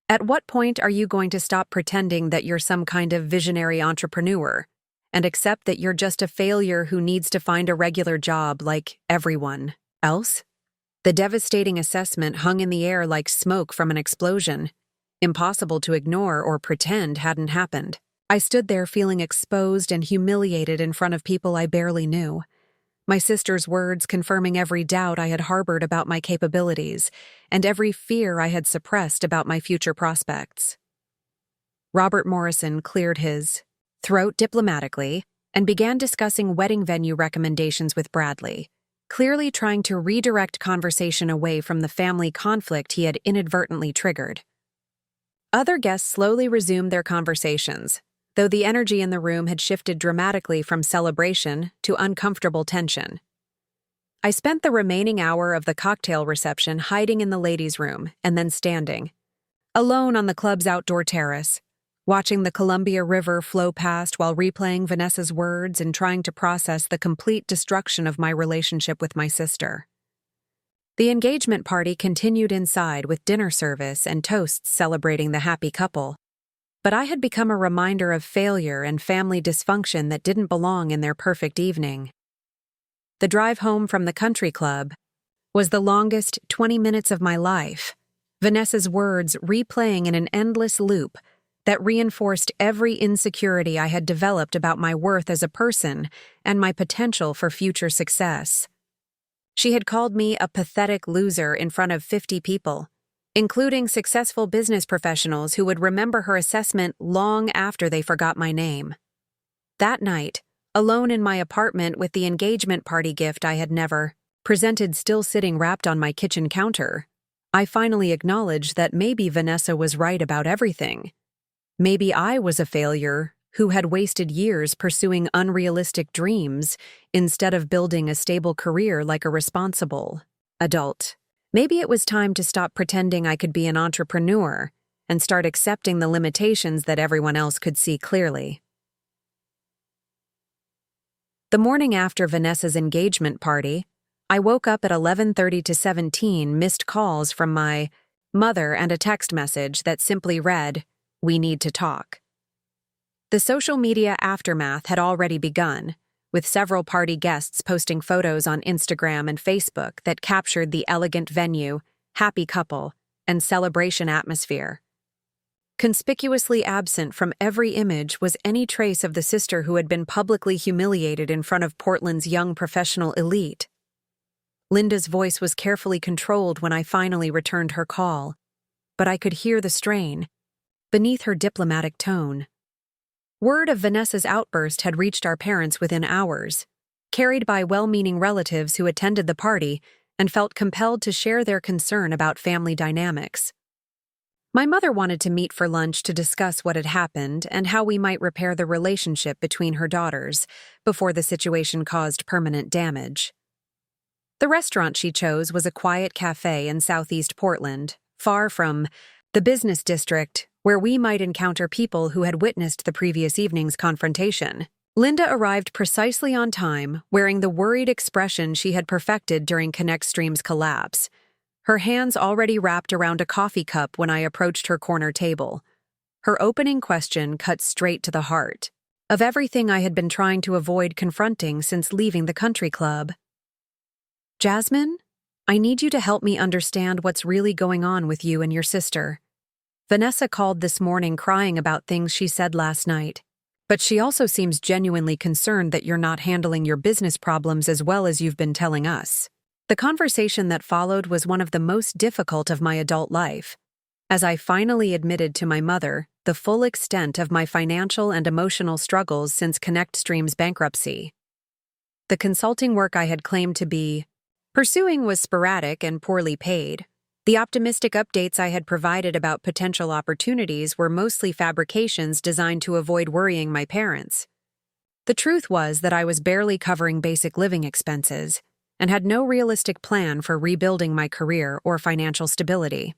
Speaker 1: At what point are you going to stop pretending that you're some kind of visionary entrepreneur and accept that you're just a failure who needs to find a regular job like everyone else? The devastating assessment hung in the air like smoke from an explosion, impossible to ignore or pretend hadn't happened. I stood there feeling exposed and humiliated in front of people I barely knew. My sister's words confirming every doubt I had harbored about my capabilities and every fear I had suppressed about my future prospects. Robert Morrison cleared his throat diplomatically and began discussing wedding venue recommendations with Bradley, clearly trying to redirect conversation away from the family conflict he had inadvertently triggered. Other guests slowly resumed their conversations, though the energy in the room had shifted dramatically from celebration to uncomfortable tension. I spent the remaining hour of the cocktail reception hiding in the ladies' room and then standing, alone on the club's outdoor terrace, watching the Columbia River flow past while replaying Vanessa's words and trying to process the complete destruction of my relationship with my sister. The engagement party continued inside with dinner service and toasts celebrating the happy couple. But I had become a reminder of failure and family dysfunction that didn't belong in their perfect evening. The drive home from the country club was the longest 20 minutes of my life, Vanessa's words replaying in an endless loop that reinforced every insecurity I had developed about my worth as a person and my potential for future success. She had called me a pathetic loser in front of 50 people, including successful business professionals who would remember her assessment long after they forgot my name. That night, alone in my apartment with the engagement party gift I had never presented still sitting wrapped on my kitchen counter, I finally acknowledged that maybe Vanessa was right about everything. Maybe I was a failure who had wasted years pursuing unrealistic dreams instead of building a stable career like a responsible adult. Maybe it was time to stop pretending I could be an entrepreneur and start accepting the limitations that everyone else could see clearly. The morning after Vanessa's engagement party, I woke up at 11:30 to 17 missed calls from my mother and a text message that simply read, "We need to talk." The social media aftermath had already begun, with several party guests posting photos on Instagram and Facebook that captured the elegant venue, happy couple, and celebration atmosphere. Conspicuously absent from every image was any trace of the sister who had been publicly humiliated in front of Portland's young professional elite. Linda's voice was carefully controlled when I finally returned her call, but I could hear the strain beneath her diplomatic tone. Word of Vanessa's outburst had reached our parents within hours, carried by well-meaning relatives who attended the party and felt compelled to share their concern about family dynamics. My mother wanted to meet for lunch to discuss what had happened and how we might repair the relationship between her daughters before the situation caused permanent damage. The restaurant she chose was a quiet cafe in southeast Portland, far from the business district where we might encounter people who had witnessed the previous evening's confrontation. Linda arrived precisely on time, wearing the worried expression she had perfected during ConnectStream's collapse, her hands already wrapped around a coffee cup when I approached her corner table. Her opening question cut straight to the heart of everything I had been trying to avoid confronting since leaving the country club. "Jasmine, I need you to help me understand what's really going on with you and your sister. Vanessa called this morning crying about things she said last night, but she also seems genuinely concerned that you're not handling your business problems as well as you've been telling us." The conversation that followed was one of the most difficult of my adult life, as I finally admitted to my mother the full extent of my financial and emotional struggles since ConnectStream's bankruptcy. The consulting work I had claimed to be pursuing was sporadic and poorly paid. The optimistic updates I had provided about potential opportunities were mostly fabrications designed to avoid worrying my parents. The truth was that I was barely covering basic living expenses and had no realistic plan for rebuilding my career or financial stability.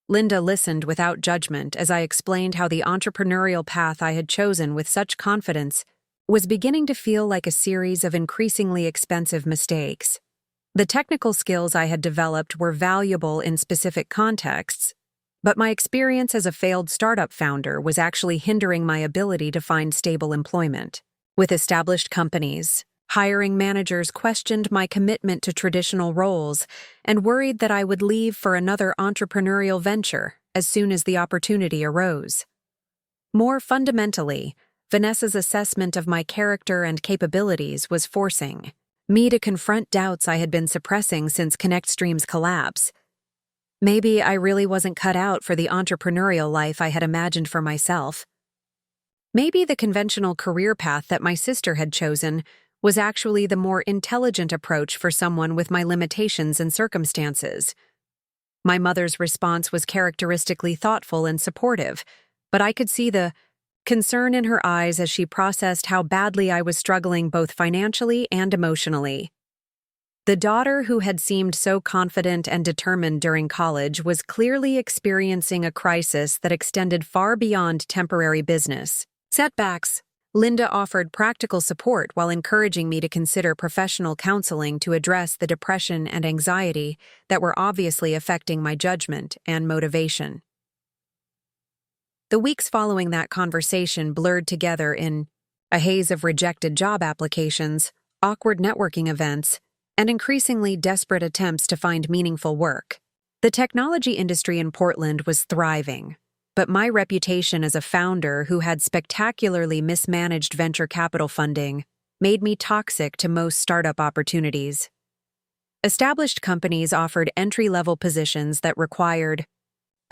Speaker 1: Linda listened without judgment as I explained how the entrepreneurial path I had chosen with such confidence was beginning to feel like a series of increasingly expensive mistakes. The technical skills I had developed were valuable in specific contexts, but my experience as a failed startup founder was actually hindering my ability to find stable employment. With established companies, hiring managers questioned my commitment to traditional roles and worried that I would leave for another entrepreneurial venture as soon as the opportunity arose. More fundamentally, Vanessa's assessment of my character and capabilities was forcing me to confront doubts I had been suppressing since ConnectStream's collapse. Maybe I really wasn't cut out for the entrepreneurial life I had imagined for myself. Maybe the conventional career path that my sister had chosen was actually the more intelligent approach for someone with my limitations and circumstances. My mother's response was characteristically thoughtful and supportive, but I could see the concern in her eyes as she processed how badly I was struggling both financially and emotionally. The daughter who had seemed so confident and determined during college was clearly experiencing a crisis that extended far beyond temporary business setbacks. Linda offered practical support while encouraging me to consider professional counseling to address the depression and anxiety that were obviously affecting my judgment and motivation. The weeks following that conversation blurred together in a haze of rejected job applications, awkward networking events, and increasingly desperate attempts to find meaningful work. The technology industry in Portland was thriving, but my reputation as a founder who had spectacularly mismanaged venture capital funding made me toxic to most startup opportunities. Established companies offered entry-level positions that required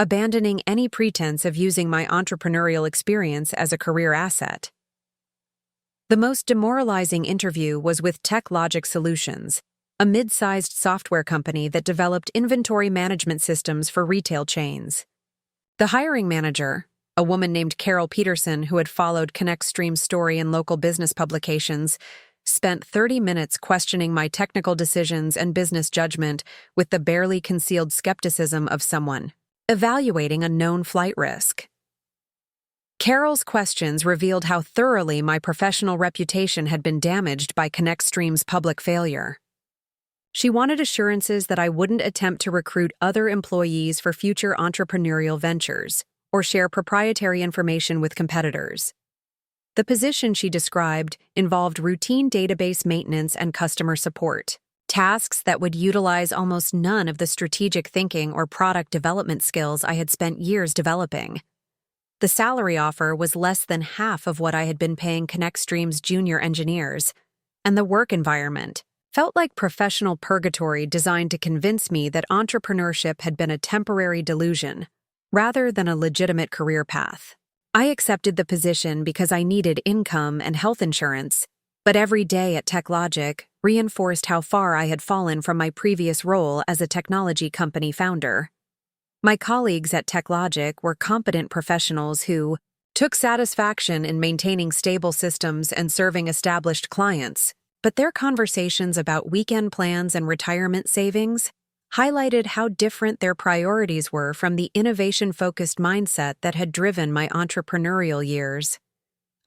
Speaker 1: abandoning any pretense of using my entrepreneurial experience as a career asset. The most demoralizing interview was with TechLogic Solutions, a mid-sized software company that developed inventory management systems for retail chains. The hiring manager, a woman named Carol Peterson who had followed ConnectStream's story in local business publications, spent 30 minutes questioning my technical decisions and business judgment with the barely concealed skepticism of someone evaluating a known flight risk. Carol's questions revealed how thoroughly my professional reputation had been damaged by ConnectStream's public failure. She wanted assurances that I wouldn't attempt to recruit other employees for future entrepreneurial ventures or share proprietary information with competitors. The position she described involved routine database maintenance and customer support, tasks that would utilize almost none of the strategic thinking or product development skills I had spent years developing. The salary offer was less than half of what I had been paying ConnectStream's junior engineers, and the work environment felt like professional purgatory designed to convince me that entrepreneurship had been a temporary delusion, rather than a legitimate career path. I accepted the position because I needed income and health insurance, but every day at TechLogic reinforced how far I had fallen from my previous role as a technology company founder. My colleagues at TechLogic were competent professionals who took satisfaction in maintaining stable systems and serving established clients, but their conversations about weekend plans and retirement savings highlighted how different their priorities were from the innovation-focused mindset that had driven my entrepreneurial years.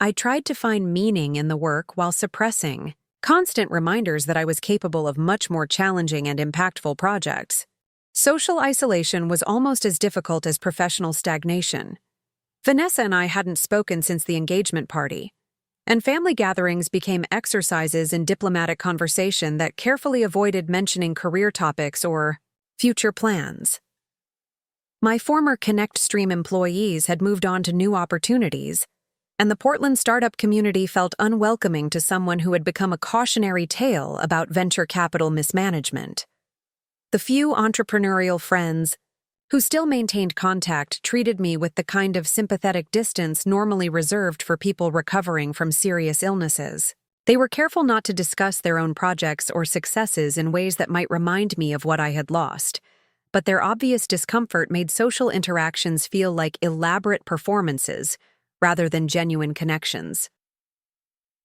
Speaker 1: I tried to find meaning in the work while suppressing constant reminders that I was capable of much more challenging and impactful projects. Social isolation was almost as difficult as professional stagnation. Vanessa and I hadn't spoken since the engagement party, and family gatherings became exercises in diplomatic conversation that carefully avoided mentioning career topics or future plans. My former ConnectStream employees had moved on to new opportunities, and the Portland startup community felt unwelcoming to someone who had become a cautionary tale about venture capital mismanagement. The few entrepreneurial friends who still maintained contact treated me with the kind of sympathetic distance normally reserved for people recovering from serious illnesses. They were careful not to discuss their own projects or successes in ways that might remind me of what I had lost, but their obvious discomfort made social interactions feel like elaborate performances rather than genuine connections.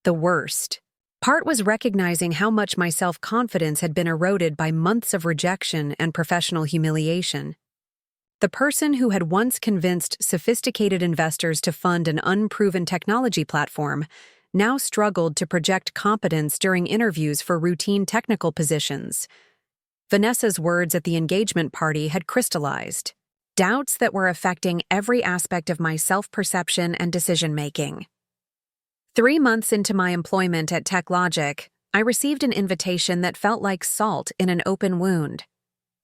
Speaker 1: The worst part was recognizing how much my self-confidence had been eroded by months of rejection and professional humiliation. The person who had once convinced sophisticated investors to fund an unproven technology platform now struggled to project competence during interviews for routine technical positions. Vanessa's words at the engagement party had crystallized doubts that were affecting every aspect of my self-perception and decision-making. 3 months into my employment at TechLogic, I received an invitation that felt like salt in an open wound.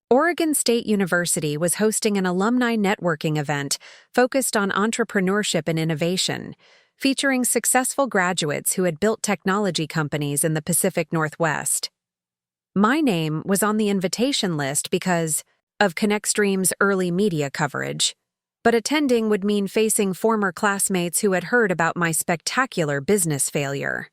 Speaker 1: Oregon State University was hosting an alumni networking event focused on entrepreneurship and innovation, featuring successful graduates who had built technology companies in the Pacific Northwest. My name was on the invitation list because of ConnectStream's early media coverage, but attending would mean facing former classmates who had heard about my spectacular business failure.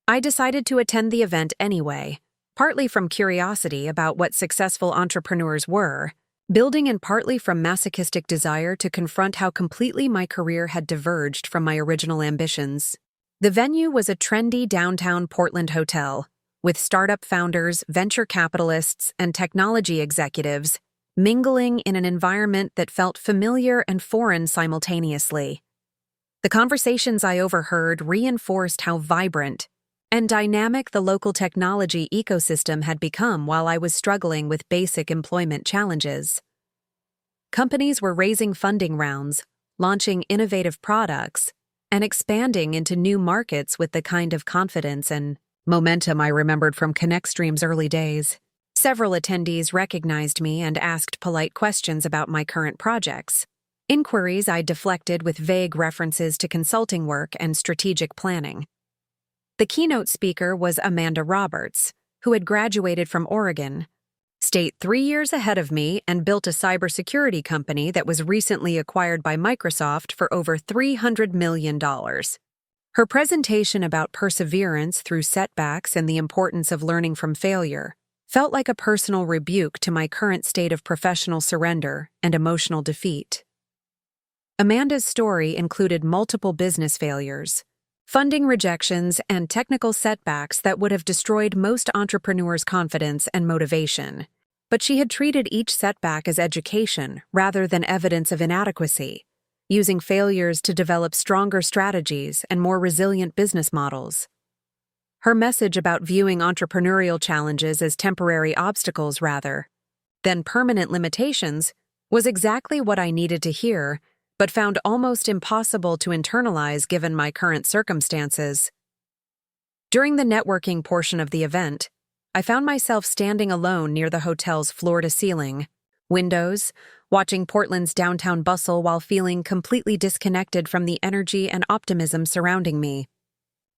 Speaker 1: I decided to attend the event anyway, partly from curiosity about what successful entrepreneurs were, building and partly from masochistic desire to confront how completely my career had diverged from my original ambitions. The venue was a trendy downtown Portland hotel, with startup founders, venture capitalists, and technology executives mingling in an environment that felt familiar and foreign simultaneously. The conversations I overheard reinforced how vibrant and dynamic the local technology ecosystem had become while I was struggling with basic employment challenges. Companies were raising funding rounds, launching innovative products, and expanding into new markets with the kind of confidence and momentum I remembered from ConnectStream's early days. Several attendees recognized me and asked polite questions about my current projects. Inquiries I deflected with vague references to consulting work and strategic planning. The keynote speaker was Amanda Roberts, who had graduated from Oregon State 3 years ahead of me and built a cybersecurity company that was recently acquired by Microsoft for over $300 million. Her presentation about perseverance through setbacks and the importance of learning from failure felt like a personal rebuke to my current state of professional surrender and emotional defeat. Amanda's story included multiple business failures, funding rejections, and technical setbacks that would have destroyed most entrepreneurs' confidence and motivation. But she had treated each setback as education rather than evidence of inadequacy, using failures to develop stronger strategies and more resilient business models. Her message about viewing entrepreneurial challenges as temporary obstacles rather than permanent limitations was exactly what I needed to hear, but found almost impossible to internalize given my current circumstances. During the networking portion of the event, I found myself standing alone near the hotel's floor-to-ceiling windows, watching Portland's downtown bustle while feeling completely disconnected from the energy and optimism surrounding me.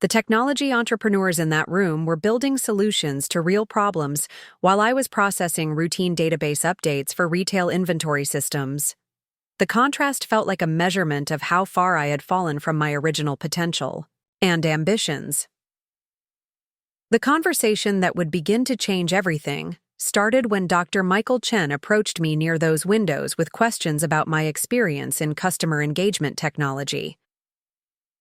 Speaker 1: The technology entrepreneurs in that room were building solutions to real problems while I was processing routine database updates for retail inventory systems. The contrast felt like a measurement of how far I had fallen from my original potential and ambitions. The conversation that would begin to change everything started when Dr. Michael Chen approached me near those windows with questions about my experience in customer engagement technology.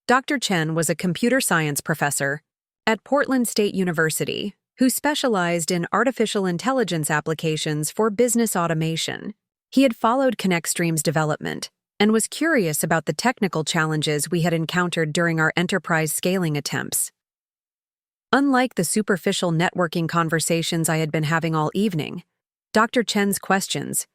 Speaker 1: Dr. Chen was a computer science professor at Portland State University who specialized in artificial intelligence applications for business automation. He had followed ConnectStream's development and was curious about the technical challenges we had encountered during our enterprise scaling attempts. Unlike the superficial networking conversations I had been having all evening, Dr. Chen's questions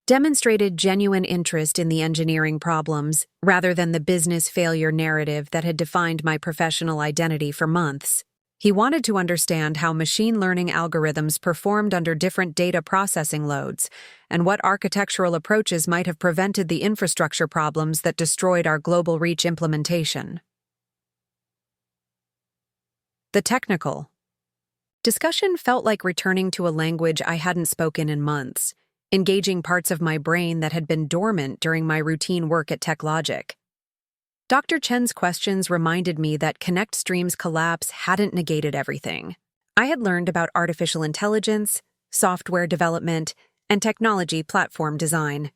Speaker 1: demonstrated genuine interest in the engineering problems rather than the business failure narrative that had defined my professional identity for months. He wanted to understand how machine learning algorithms performed under different data processing loads and what architectural approaches might have prevented the infrastructure problems that destroyed our global reach implementation. The technical discussion felt like returning to a language I hadn't spoken in months, engaging parts of my brain that had been dormant during my routine work at TechLogic. Dr. Chen's questions reminded me that ConnectStream's collapse hadn't negated everything. I had learned about artificial intelligence, software development, and technology platform design.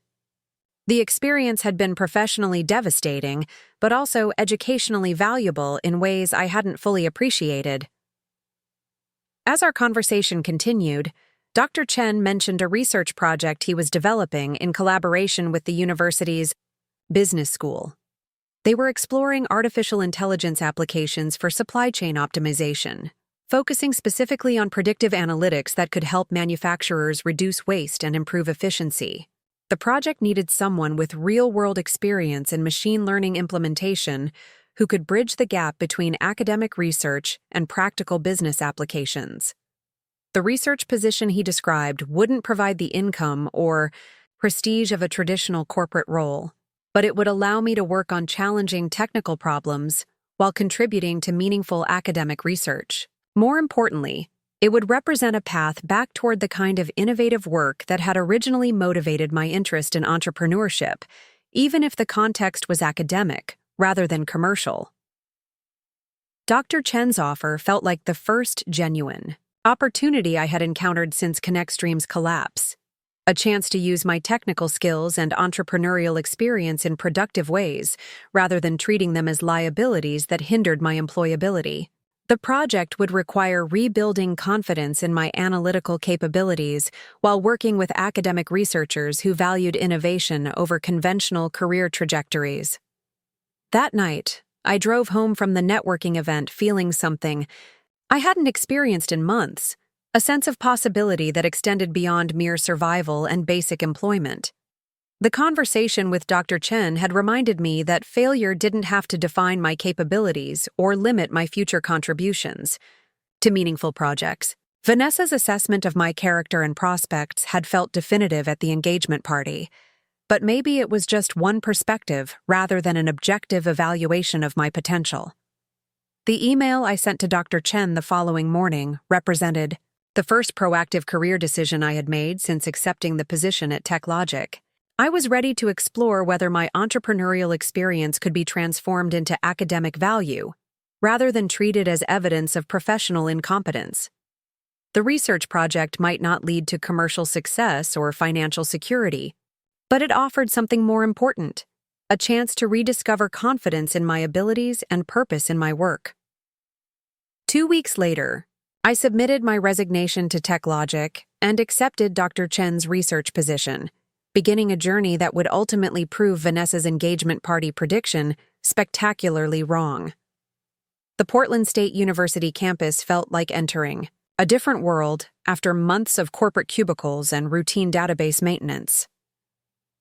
Speaker 1: The experience had been professionally devastating, but also educationally valuable in ways I hadn't fully appreciated. As our conversation continued, Dr. Chen mentioned a research project he was developing in collaboration with the university's business school. They were exploring artificial intelligence applications for supply chain optimization, focusing specifically on predictive analytics that could help manufacturers reduce waste and improve efficiency. The project needed someone with real-world experience in machine learning implementation who could bridge the gap between academic research and practical business applications. The research position he described wouldn't provide the income or prestige of a traditional corporate role, but it would allow me to work on challenging technical problems while contributing to meaningful academic research. More importantly, it would represent a path back toward the kind of innovative work that had originally motivated my interest in entrepreneurship, even if the context was academic rather than commercial. Dr. Chen's offer felt like the first genuine opportunity I had encountered since ConnectStream's collapse, a chance to use my technical skills and entrepreneurial experience in productive ways rather than treating them as liabilities that hindered my employability. The project would require rebuilding confidence in my analytical capabilities while working with academic researchers who valued innovation over conventional career trajectories. That night, I drove home from the networking event feeling something I hadn't experienced in months, a sense of possibility that extended beyond mere survival and basic employment. The conversation with Dr. Chen had reminded me that failure didn't have to define my capabilities or limit my future contributions to meaningful projects. Vanessa's assessment of my character and prospects had felt definitive at the engagement party, but maybe it was just one perspective rather than an objective evaluation of my potential. The email I sent to Dr. Chen the following morning represented the first proactive career decision I had made since accepting the position at TechLogic. I was ready to explore whether my entrepreneurial experience could be transformed into academic value, rather than treated as evidence of professional incompetence. The research project might not lead to commercial success or financial security, but it offered something more important, a chance to rediscover confidence in my abilities and purpose in my work. 2 weeks later, I submitted my resignation to TechLogic and accepted Dr. Chen's research position, beginning a journey that would ultimately prove Vanessa's engagement party prediction spectacularly wrong. The Portland State University campus felt like entering a different world after months of corporate cubicles and routine database maintenance.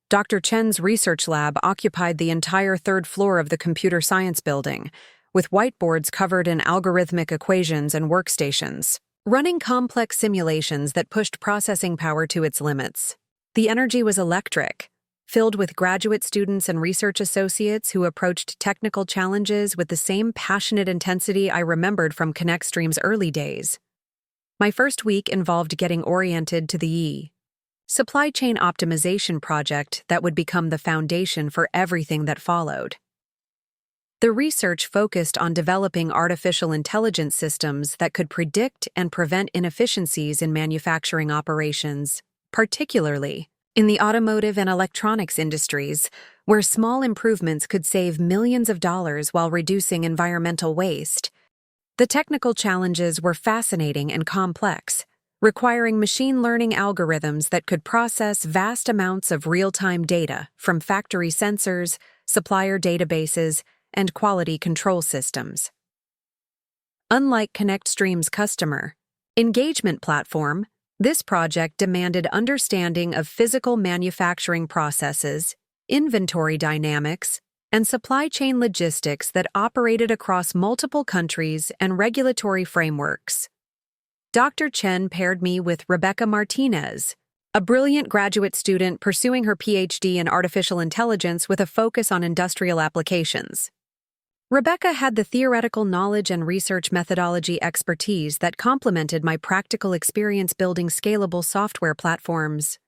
Speaker 1: Dr. Chen's research lab occupied the entire third floor of the computer science building, with whiteboards covered in algorithmic equations and workstations, running complex simulations that pushed processing power to its limits. The energy was electric, filled with graduate students and research associates who approached technical challenges with the same passionate intensity I remembered from ConnectStream's early days. My first week involved getting oriented to the supply chain optimization project that would become the foundation for everything that followed. The research focused on developing artificial intelligence systems that could predict and prevent inefficiencies in manufacturing operations, particularly in the automotive and electronics industries, where small improvements could save millions of dollars while reducing environmental waste. The technical challenges were fascinating and complex, requiring machine learning algorithms that could process vast amounts of real-time data from factory sensors, supplier databases, and quality control systems. Unlike ConnectStream's customer engagement platform, this project demanded understanding of physical manufacturing processes, inventory dynamics, and supply chain logistics that operated across multiple countries and regulatory frameworks. Dr. Chen paired me with Rebecca Martinez, a brilliant graduate student pursuing her PhD in artificial intelligence with a focus on industrial applications. Rebecca had the theoretical knowledge and research methodology expertise that complemented my practical experience building scalable software platforms.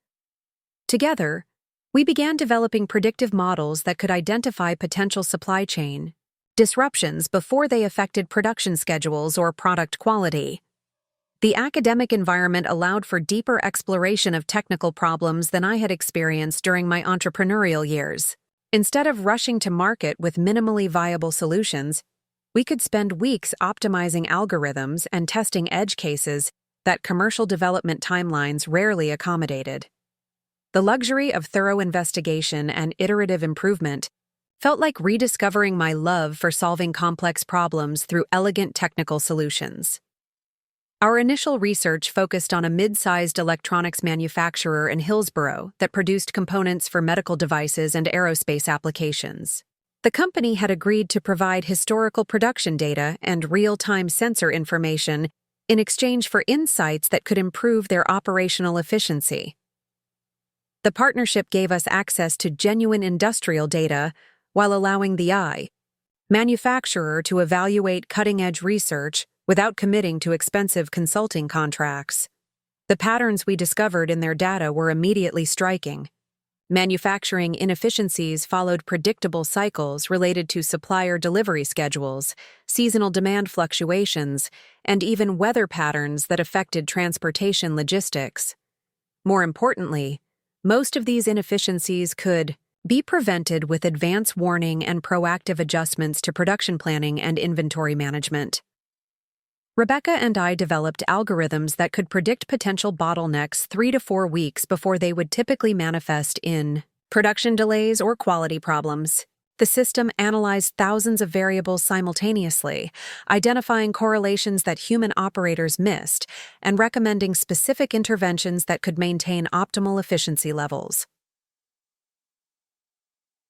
Speaker 1: Together, we began developing predictive models that could identify potential supply chain disruptions before they affected production schedules or product quality. The academic environment allowed for deeper exploration of technical problems than I had experienced during my entrepreneurial years. Instead of rushing to market with minimally viable solutions, we could spend weeks optimizing algorithms and testing edge cases that commercial development timelines rarely accommodated. The luxury of thorough investigation and iterative improvement felt like rediscovering my love for solving complex problems through elegant technical solutions. Our initial research focused on a mid-sized electronics manufacturer in Hillsborough that produced components for medical devices and aerospace applications. The company had agreed to provide historical production data and real-time sensor information in exchange for insights that could improve their operational efficiency. The partnership gave us access to genuine industrial data while allowing the manufacturer to evaluate cutting-edge research without committing to expensive consulting contracts. The patterns we discovered in their data were immediately striking. Manufacturing inefficiencies followed predictable cycles related to supplier delivery schedules, seasonal demand fluctuations, and even weather patterns that affected transportation logistics. More importantly, most of these inefficiencies could be prevented with advance warning and proactive adjustments to production planning and inventory management. Rebecca and I developed algorithms that could predict potential bottlenecks 3 to 4 weeks before they would typically manifest in production delays or quality problems. The system analyzed thousands of variables simultaneously, identifying correlations that human operators missed and recommending specific interventions that could maintain optimal efficiency levels.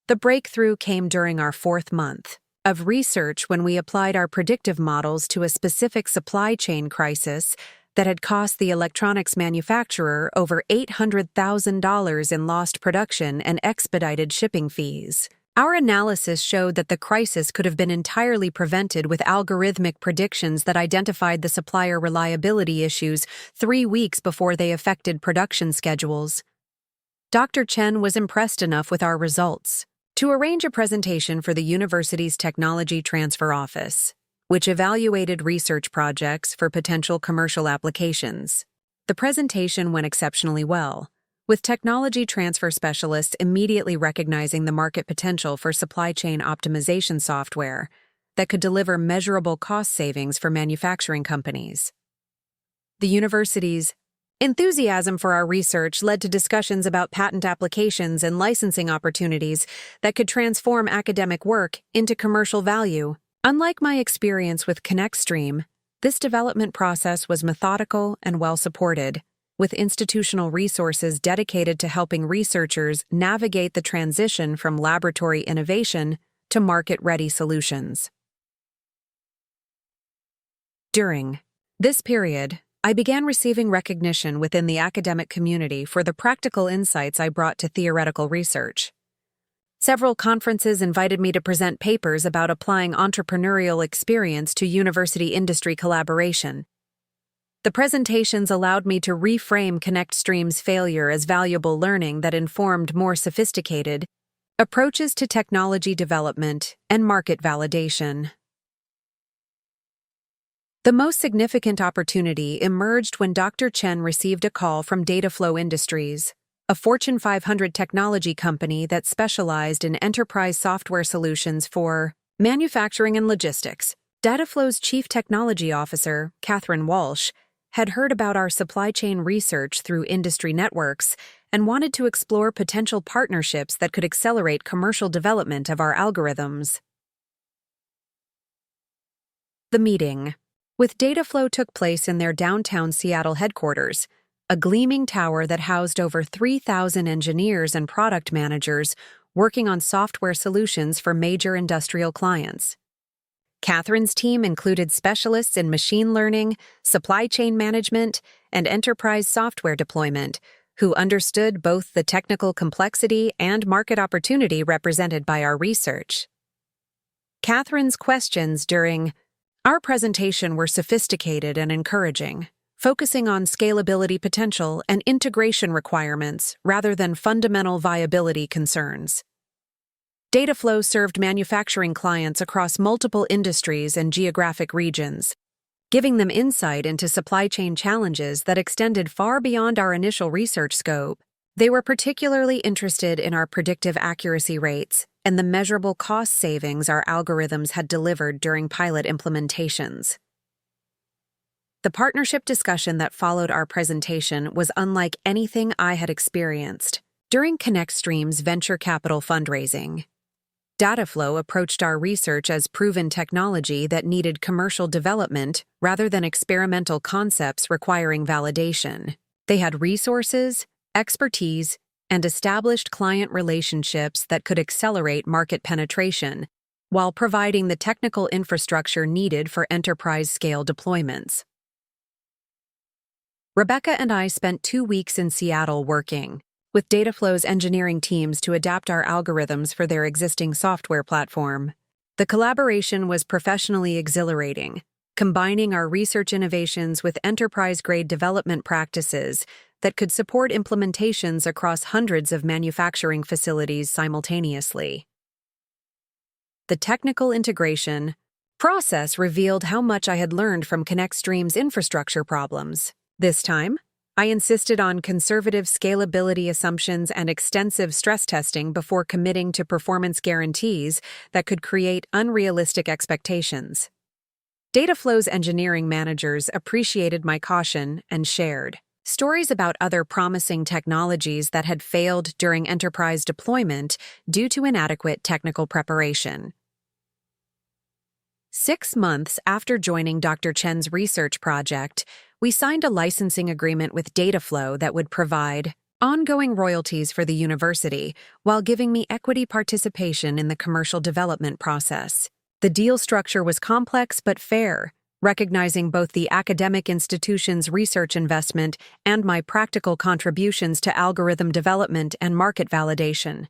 Speaker 1: The breakthrough came during our 4th month of research when we applied our predictive models to a specific supply chain crisis that had cost the electronics manufacturer over $800,000 in lost production and expedited shipping fees. Our analysis showed that the crisis could have been entirely prevented with algorithmic predictions that identified the supplier reliability issues 3 weeks before they affected production schedules. Dr. Chen was impressed enough with our results to arrange a presentation for the university's Technology Transfer Office, which evaluated research projects for potential commercial applications. The presentation went exceptionally well, with technology transfer specialists immediately recognizing the market potential for supply chain optimization software that could deliver measurable cost savings for manufacturing companies. The university's enthusiasm for our research led to discussions about patent applications and licensing opportunities that could transform academic work into commercial value. Unlike my experience with ConnectStream, this development process was methodical and well-supported, with institutional resources dedicated to helping researchers navigate the transition from laboratory innovation to market-ready solutions. During this period, I began receiving recognition within the academic community for the practical insights I brought to theoretical research. Several conferences invited me to present papers about applying entrepreneurial experience to university-industry collaboration. The presentations allowed me to reframe ConnectStream's failure as valuable learning that informed more sophisticated approaches to technology development and market validation. The most significant opportunity emerged when Dr. Chen received a call from Dataflow Industries, a Fortune 500 technology company that specialized in enterprise software solutions for manufacturing and logistics. Dataflow's Chief Technology Officer, Catherine Walsh, had heard about our supply chain research through industry networks and wanted to explore potential partnerships that could accelerate commercial development of our algorithms. The meeting with Dataflow took place in their downtown Seattle headquarters, a gleaming tower that housed over 3,000 engineers and product managers working on software solutions for major industrial clients. Catherine's team included specialists in machine learning, supply chain management, and enterprise software deployment, who understood both the technical complexity and market opportunity represented by our research. Catherine's questions during our presentation were sophisticated and encouraging, focusing on scalability potential and integration requirements rather than fundamental viability concerns. Dataflow served manufacturing clients across multiple industries and geographic regions, giving them insight into supply chain challenges that extended far beyond our initial research scope. They were particularly interested in our predictive accuracy rates and the measurable cost savings our algorithms had delivered during pilot implementations. The partnership discussion that followed our presentation was unlike anything I had experienced during ConnectStream's venture capital fundraising. Dataflow approached our research as proven technology that needed commercial development rather than experimental concepts requiring validation. They had resources, expertise, and established client relationships that could accelerate market penetration, while providing the technical infrastructure needed for enterprise-scale deployments. Rebecca and I spent 2 weeks in Seattle working with Dataflow's engineering teams to adapt our algorithms for their existing software platform. The collaboration was professionally exhilarating, combining our research innovations with enterprise-grade development practices that could support implementations across hundreds of manufacturing facilities simultaneously. The technical integration process revealed how much I had learned from ConnectStream's infrastructure problems. This time, I insisted on conservative scalability assumptions and extensive stress testing before committing to performance guarantees that could create unrealistic expectations. Dataflow's engineering managers appreciated my caution and shared stories about other promising technologies that had failed during enterprise deployment due to inadequate technical preparation. 6 months after joining Dr. Chen's research project, we signed a licensing agreement with Dataflow that would provide ongoing royalties for the university while giving me equity participation in the commercial development process. The deal structure was complex but fair, recognizing both the academic institution's research investment and my practical contributions to algorithm development and market validation.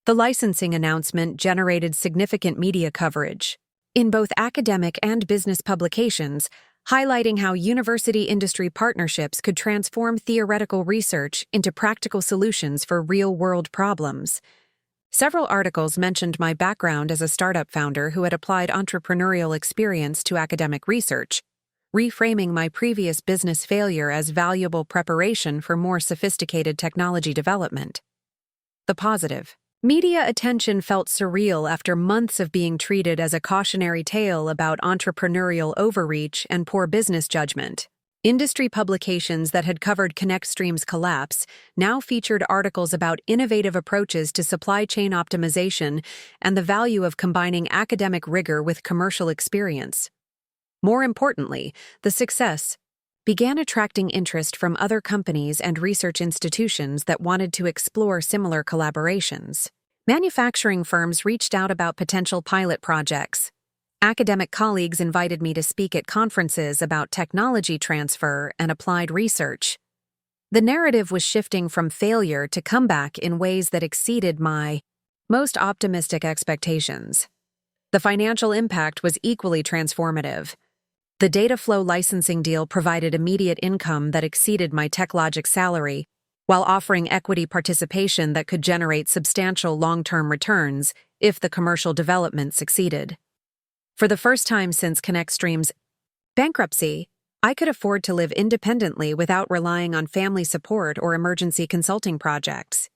Speaker 1: The licensing announcement generated significant media coverage in both academic and business publications, highlighting how university-industry partnerships could transform theoretical research into practical solutions for real-world problems. Several articles mentioned my background as a startup founder who had applied entrepreneurial experience to academic research, reframing my previous business failure as valuable preparation for more sophisticated technology development. The positive media attention felt surreal after months of being treated as a cautionary tale about entrepreneurial overreach and poor business judgment. Industry publications that had covered ConnectStream's collapse now featured articles about innovative approaches to supply chain optimization and the value of combining academic rigor with commercial experience. More importantly, the success began attracting interest from other companies and research institutions that wanted to explore similar collaborations. Manufacturing firms reached out about potential pilot projects. Academic colleagues invited me to speak at conferences about technology transfer and applied research. The narrative was shifting from failure to comeback in ways that exceeded my most optimistic expectations. The financial impact was equally transformative. The Dataflow licensing deal provided immediate income that exceeded my TechLogic salary, while offering equity participation that could generate substantial long-term returns if the commercial development succeeded. For the first time since ConnectStream's bankruptcy, I could afford to live independently without relying on family support or emergency consulting projects.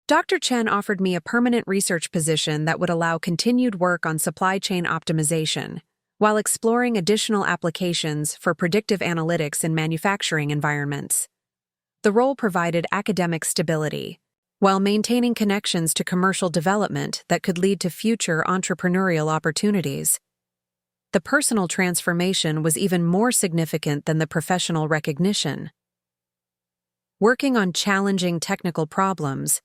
Speaker 1: Dr. Chen offered me a permanent research position that would allow continued work on supply chain optimization, while exploring additional applications for predictive analytics in manufacturing environments. The role provided academic stability, while maintaining connections to commercial development that could lead to future entrepreneurial opportunities. The personal transformation was even more significant than the professional recognition. Working on challenging technical problems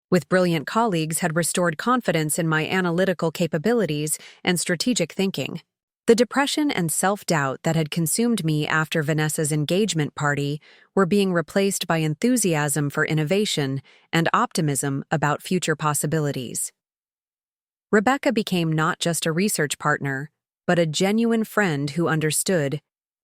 Speaker 1: with brilliant colleagues had restored confidence in my analytical capabilities and strategic thinking. The depression and self-doubt that had consumed me after Vanessa's engagement party were being replaced by enthusiasm for innovation and optimism about future possibilities. Rebecca became not just a research partner, but a genuine friend who understood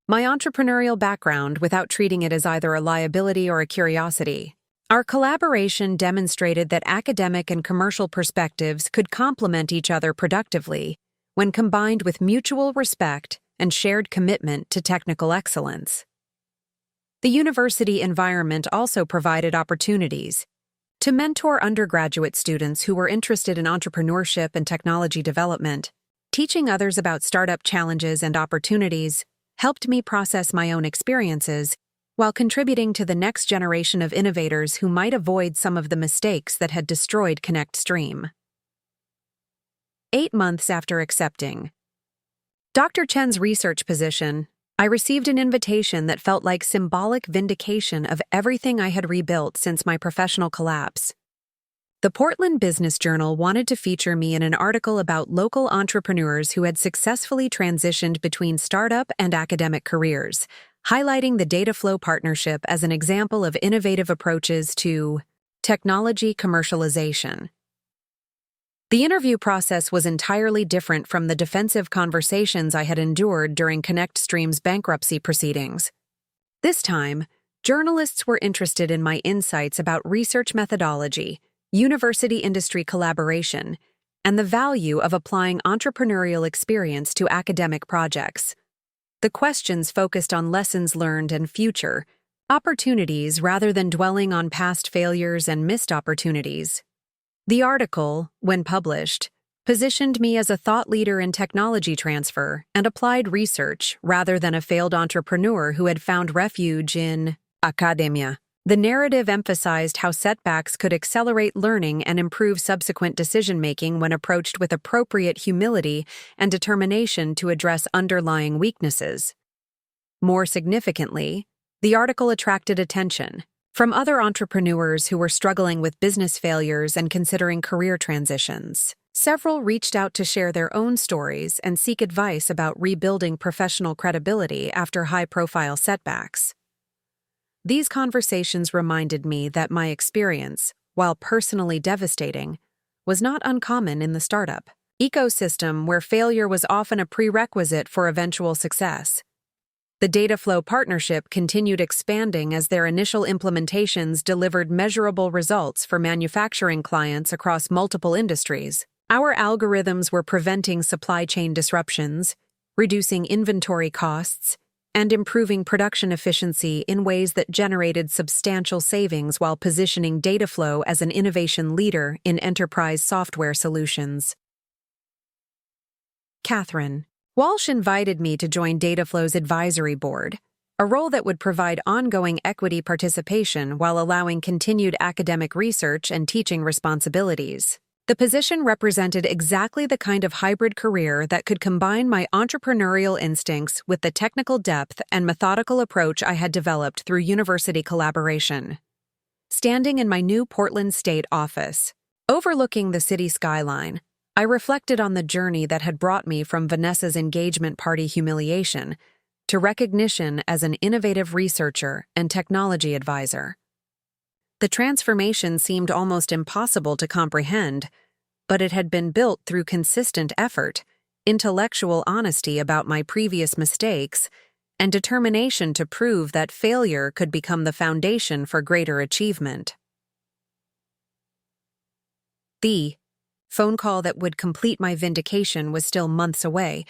Speaker 1: my entrepreneurial background without treating it as either a liability or a curiosity. Our collaboration demonstrated that academic and commercial perspectives could complement each other productively when combined with mutual respect and shared commitment to technical excellence. The university environment also provided opportunities to mentor undergraduate students who were interested in entrepreneurship and technology development. Teaching others about startup challenges and opportunities helped me process my own experiences while contributing to the next generation of innovators who might avoid some of the mistakes that had destroyed ConnectStream. 8 months after accepting Dr. Chen's research position, I received an invitation that felt like symbolic vindication of everything I had rebuilt since my professional collapse. The Portland Business Journal wanted to feature me in an article about local entrepreneurs who had successfully transitioned between startup and academic careers, highlighting the data flow partnership as an example of innovative approaches to technology commercialization. The interview process was entirely different from the defensive conversations I had endured during ConnectStream's bankruptcy proceedings. This time, journalists were interested in my insights about research methodology, university-industry collaboration, and the value of applying entrepreneurial experience to academic projects. The questions focused on lessons learned and future opportunities rather than dwelling on past failures and missed opportunities. The article, when published, positioned me as a thought leader in technology transfer and applied research rather than a failed entrepreneur who had found refuge in academia. The narrative emphasized how setbacks could accelerate learning and improve subsequent decision-making when approached with appropriate humility and determination to address underlying weaknesses. More significantly, the article attracted attention from other entrepreneurs who were struggling with business failures and considering career transitions. Several reached out to share their own stories and seek advice about rebuilding professional credibility after high-profile setbacks. These conversations reminded me that my experience, while personally devastating, was not uncommon in the startup ecosystem where failure was often a prerequisite for eventual success. The data flow partnership continued expanding as their initial implementations delivered measurable results for manufacturing clients across multiple industries. Our algorithms were preventing supply chain disruptions, reducing inventory costs, and improving production efficiency in ways that generated substantial savings while positioning Dataflow as an innovation leader in enterprise software solutions. Catherine. Walsh invited me to join Dataflow's advisory board, a role that would provide ongoing equity participation while allowing continued academic research and teaching responsibilities. The position represented exactly the kind of hybrid career that could combine my entrepreneurial instincts with the technical depth and methodical approach I had developed through university collaboration. Standing in my new Portland State office, overlooking the city skyline, I reflected on the journey that had brought me from Vanessa's engagement party humiliation to recognition as an innovative researcher and technology advisor. The transformation seemed almost impossible to comprehend, but it had been built through consistent effort, intellectual honesty about my previous mistakes, and determination to prove that failure could become the foundation for greater achievement. The phone call that would complete my vindication was still months away,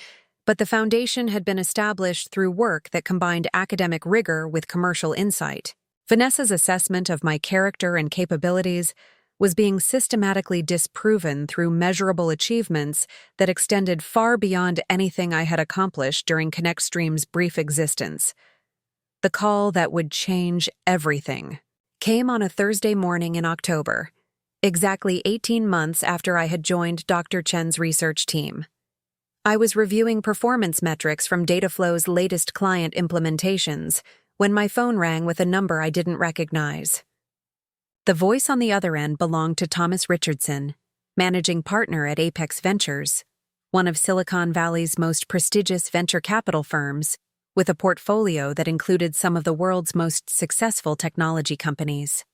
Speaker 1: but the foundation had been established through work that combined academic rigor with commercial insight. Vanessa's assessment of my character and capabilities was being systematically disproven through measurable achievements that extended far beyond anything I had accomplished during ConnectStream's brief existence. The call that would change everything came on a Thursday morning in October, exactly 18 months after I had joined Dr. Chen's research team. I was reviewing performance metrics from Dataflow's latest client implementations when my phone rang with a number I didn't recognize. The voice on the other end belonged to Thomas Richardson, managing partner at Apex Ventures, one of Silicon Valley's most prestigious venture capital firms, with a portfolio that included some of the world's most successful technology companies.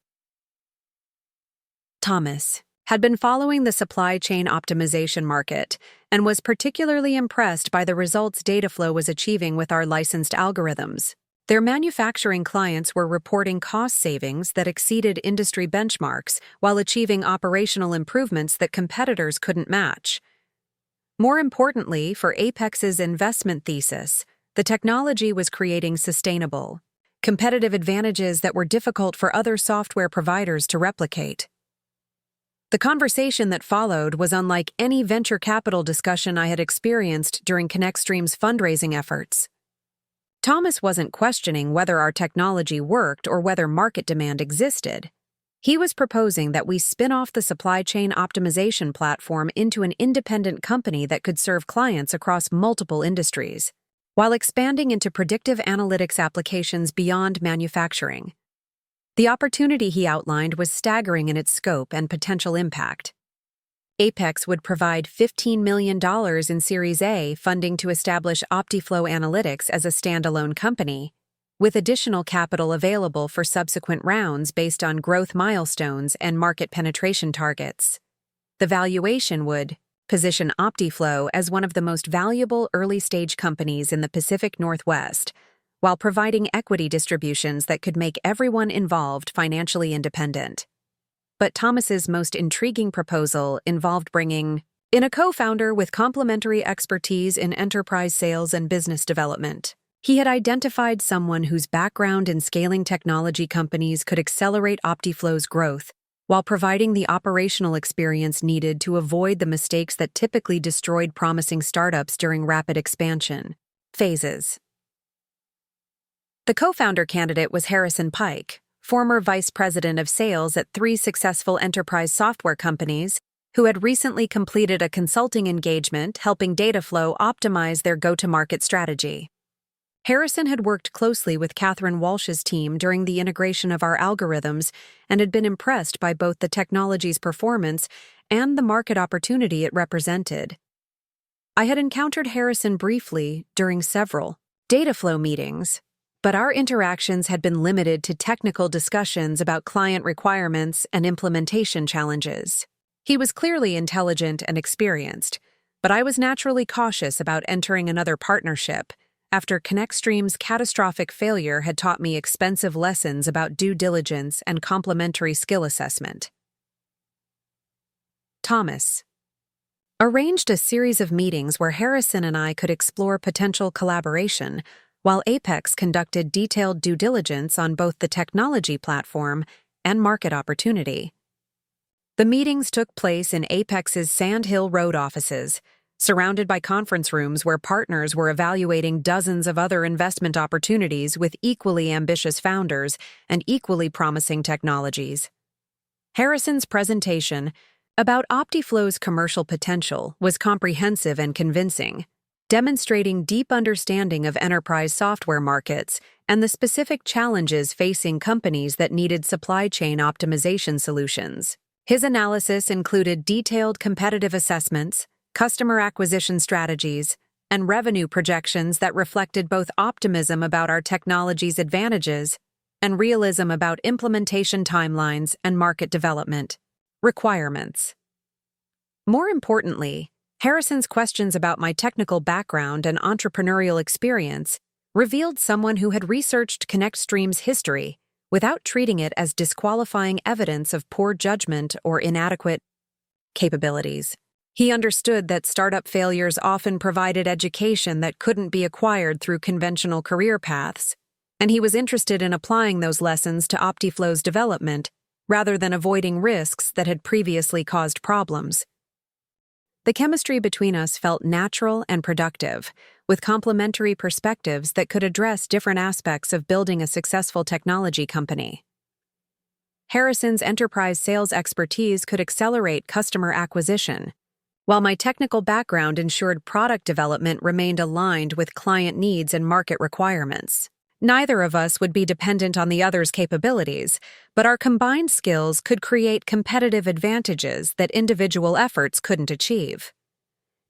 Speaker 1: Thomas had been following the supply chain optimization market and was particularly impressed by the results Dataflow was achieving with our licensed algorithms. Their manufacturing clients were reporting cost savings that exceeded industry benchmarks while achieving operational improvements that competitors couldn't match. More importantly, for Apex's investment thesis, the technology was creating sustainable, competitive advantages that were difficult for other software providers to replicate. The conversation that followed was unlike any venture capital discussion I had experienced during ConnectStream's fundraising efforts. Thomas wasn't questioning whether our technology worked or whether market demand existed. He was proposing that we spin off the supply chain optimization platform into an independent company that could serve clients across multiple industries, while expanding into predictive analytics applications beyond manufacturing. The opportunity he outlined was staggering in its scope and potential impact. Apex would provide $15 million in Series A funding to establish OptiFlow Analytics as a standalone company, with additional capital available for subsequent rounds based on growth milestones and market penetration targets. The valuation would position OptiFlow as one of the most valuable early-stage companies in the Pacific Northwest, while providing equity distributions that could make everyone involved financially independent. But Thomas's most intriguing proposal involved bringing in a co-founder with complementary expertise in enterprise sales and business development. He had identified someone whose background in scaling technology companies could accelerate OptiFlow's growth, while providing the operational experience needed to avoid the mistakes that typically destroyed promising startups during rapid expansion phases. The co-founder candidate was Harrison Pike, former vice president of sales at 3 successful enterprise software companies, who had recently completed a consulting engagement helping Dataflow optimize their go-to-market strategy. Harrison had worked closely with Catherine Walsh's team during the integration of our algorithms and had been impressed by both the technology's performance and the market opportunity it represented. I had encountered Harrison briefly during several Dataflow meetings, but our interactions had been limited to technical discussions about client requirements and implementation challenges. He was clearly intelligent and experienced, but I was naturally cautious about entering another partnership after ConnectStream's catastrophic failure had taught me expensive lessons about due diligence and complementary skill assessment. Thomas arranged a series of meetings where Harrison and I could explore potential collaboration, while Apex conducted detailed due diligence on both the technology platform and market opportunity. The meetings took place in Apex's Sand Hill Road offices, surrounded by conference rooms where partners were evaluating dozens of other investment opportunities with equally ambitious founders and equally promising technologies. Harrison's presentation about OptiFlow's commercial potential was comprehensive and convincing, demonstrating deep understanding of enterprise software markets and the specific challenges facing companies that needed supply chain optimization solutions. His analysis included detailed competitive assessments, customer acquisition strategies, and revenue projections that reflected both optimism about our technology's advantages and realism about implementation timelines and market development requirements. More importantly, Harrison's questions about my technical background and entrepreneurial experience revealed someone who had researched ConnectStream's history without treating it as disqualifying evidence of poor judgment or inadequate capabilities. He understood that startup failures often provided education that couldn't be acquired through conventional career paths, and he was interested in applying those lessons to OptiFlow's development rather than avoiding risks that had previously caused problems. The chemistry between us felt natural and productive, with complementary perspectives that could address different aspects of building a successful technology company. Harrison's enterprise sales expertise could accelerate customer acquisition, while my technical background ensured product development remained aligned with client needs and market requirements. Neither of us would be dependent on the other's capabilities, but our combined skills could create competitive advantages that individual efforts couldn't achieve.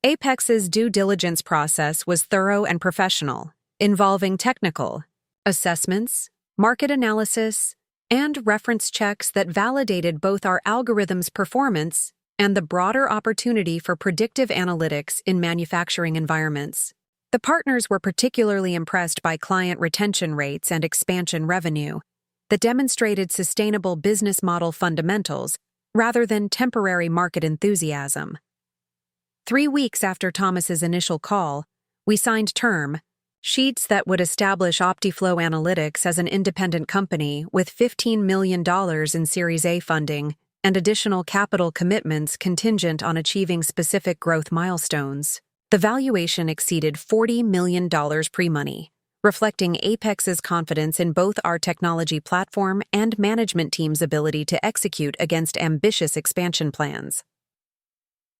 Speaker 1: Apex's due diligence process was thorough and professional, involving technical assessments, market analysis, and reference checks that validated both our algorithm's performance and the broader opportunity for predictive analytics in manufacturing environments. The partners were particularly impressed by client retention rates and expansion revenue that demonstrated sustainable business model fundamentals rather than temporary market enthusiasm. 3 weeks after Thomas's initial call, we signed term sheets that would establish OptiFlow Analytics as an independent company with $15 million in Series A funding and additional capital commitments contingent on achieving specific growth milestones. The valuation exceeded $40 million pre-money, reflecting Apex's confidence in both our technology platform and management team's ability to execute against ambitious expansion plans.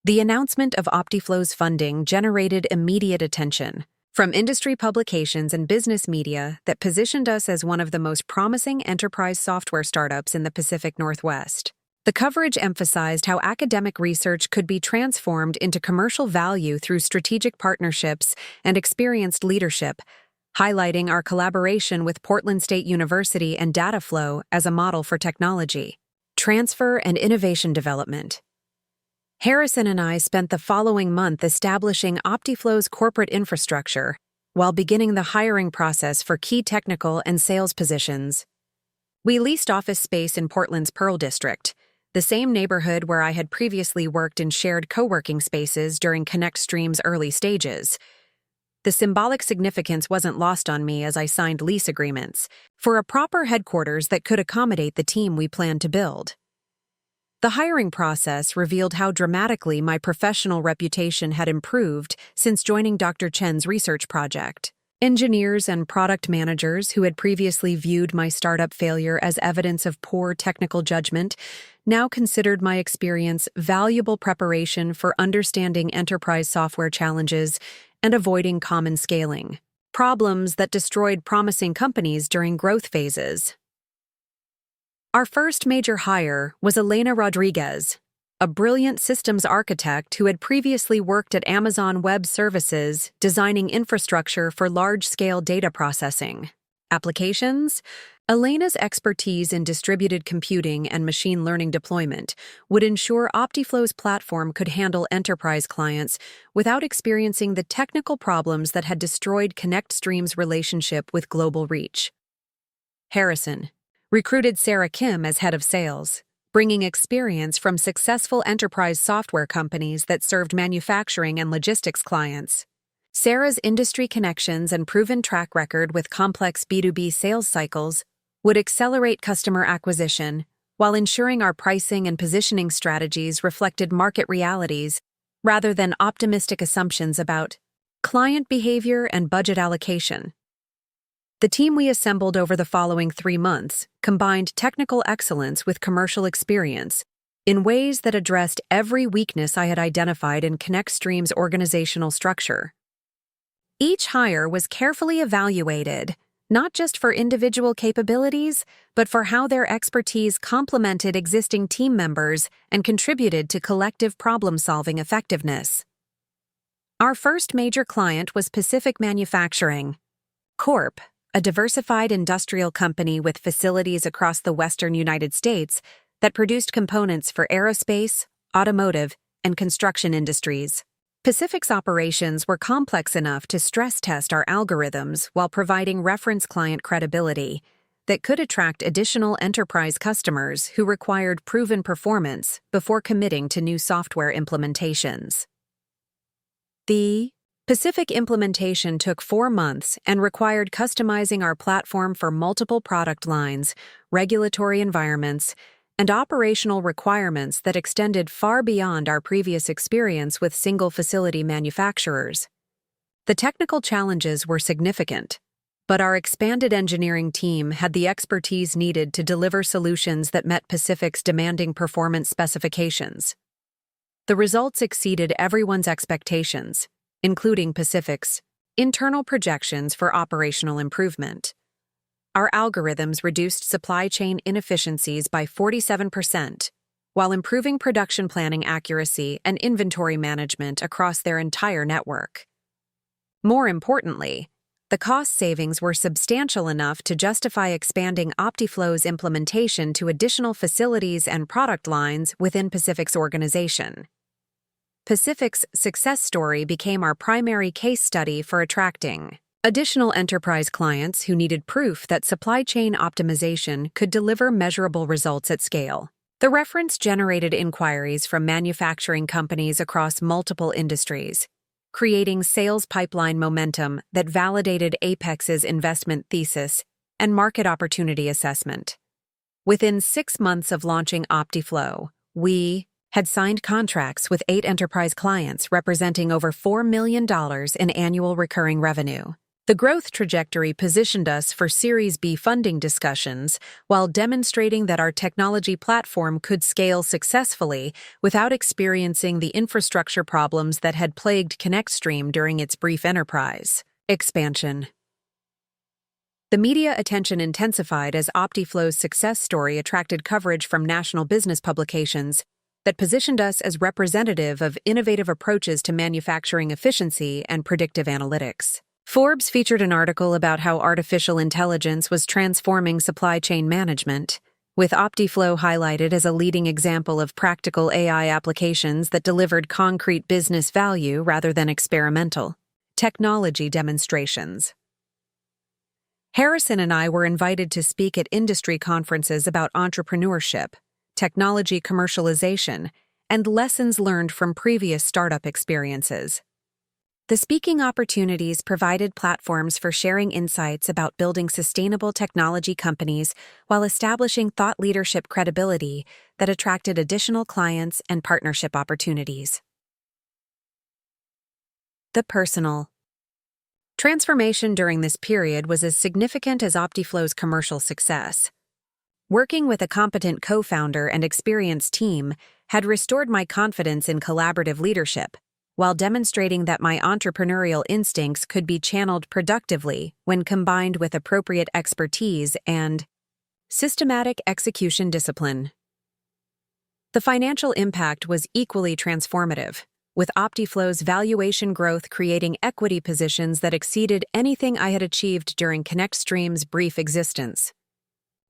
Speaker 1: The announcement of OptiFlow's funding generated immediate attention from industry publications and business media that positioned us as one of the most promising enterprise software startups in the Pacific Northwest. The coverage emphasized how academic research could be transformed into commercial value through strategic partnerships and experienced leadership, highlighting our collaboration with Portland State University and Dataflow as a model for technology transfer and innovation development. Harrison and I spent the following month establishing OptiFlow's corporate infrastructure while beginning the hiring process for key technical and sales positions. We leased office space in Portland's Pearl District, the same neighborhood where I had previously worked in shared co-working spaces during ConnectStream's early stages. The symbolic significance wasn't lost on me as I signed lease agreements for a proper headquarters that could accommodate the team we planned to build. The hiring process revealed how dramatically my professional reputation had improved since joining Dr. Chen's research project. Engineers and product managers who had previously viewed my startup failure as evidence of poor technical judgment now considered my experience valuable preparation for understanding enterprise software challenges and avoiding common scaling, problems that destroyed promising companies during growth phases. Our first major hire was Elena Rodriguez, a brilliant systems architect who had previously worked at Amazon Web Services designing infrastructure for large-scale data processing applications. Elena's expertise in distributed computing and machine learning deployment would ensure OptiFlow's platform could handle enterprise clients without experiencing the technical problems that had destroyed ConnectStream's relationship with global reach. Harrison recruited Sarah Kim as head of sales, bringing experience from successful enterprise software companies that served manufacturing and logistics clients. Sarah's industry connections and proven track record with complex B2B sales cycles would accelerate customer acquisition while ensuring our pricing and positioning strategies reflected market realities rather than optimistic assumptions about client behavior and budget allocation. The team we assembled over the following 3 months combined technical excellence with commercial experience in ways that addressed every weakness I had identified in ConnectStream's organizational structure. Each hire was carefully evaluated, not just for individual capabilities, but for how their expertise complemented existing team members and contributed to collective problem-solving effectiveness. Our first major client was Pacific Manufacturing Corp., a diversified industrial company with facilities across the western United States that produced components for aerospace, automotive, and construction industries. Pacific's operations were complex enough to stress test our algorithms while providing reference client credibility that could attract additional enterprise customers who required proven performance before committing to new software implementations. The Pacific implementation took 4 months and required customizing our platform for multiple product lines, regulatory environments, and operational requirements that extended far beyond our previous experience with single-facility manufacturers. The technical challenges were significant, but our expanded engineering team had the expertise needed to deliver solutions that met Pacific's demanding performance specifications. The results exceeded everyone's expectations, including Pacific's internal projections for operational improvement. Our algorithms reduced supply chain inefficiencies by 47%, while improving production planning accuracy and inventory management across their entire network. More importantly, the cost savings were substantial enough to justify expanding OptiFlow's implementation to additional facilities and product lines within Pacific's organization. Pacific's success story became our primary case study for attracting additional enterprise clients who needed proof that supply chain optimization could deliver measurable results at scale. The reference generated inquiries from manufacturing companies across multiple industries, creating sales pipeline momentum that validated Apex's investment thesis and market opportunity assessment. Within 6 months of launching OptiFlow, we had signed contracts with 8 enterprise clients representing over $4 million in annual recurring revenue. The growth trajectory positioned us for Series B funding discussions while demonstrating that our technology platform could scale successfully without experiencing the infrastructure problems that had plagued ConnectStream during its brief enterprise expansion. The media attention intensified as OptiFlow's success story attracted coverage from national business publications that positioned us as representative of innovative approaches to manufacturing efficiency and predictive analytics. Forbes featured an article about how artificial intelligence was transforming supply chain management, with OptiFlow highlighted as a leading example of practical AI applications that delivered concrete business value rather than experimental technology demonstrations. Harrison and I were invited to speak at industry conferences about entrepreneurship, technology commercialization, and lessons learned from previous startup experiences. The speaking opportunities provided platforms for sharing insights about building sustainable technology companies while establishing thought leadership credibility that attracted additional clients and partnership opportunities. The personal transformation during this period was as significant as OptiFlow's commercial success. Working with a competent co-founder and experienced team had restored my confidence in collaborative leadership, while demonstrating that my entrepreneurial instincts could be channeled productively when combined with appropriate expertise and systematic execution discipline. The financial impact was equally transformative, with OptiFlow's valuation growth creating equity positions that exceeded anything I had achieved during ConnectStream's brief existence.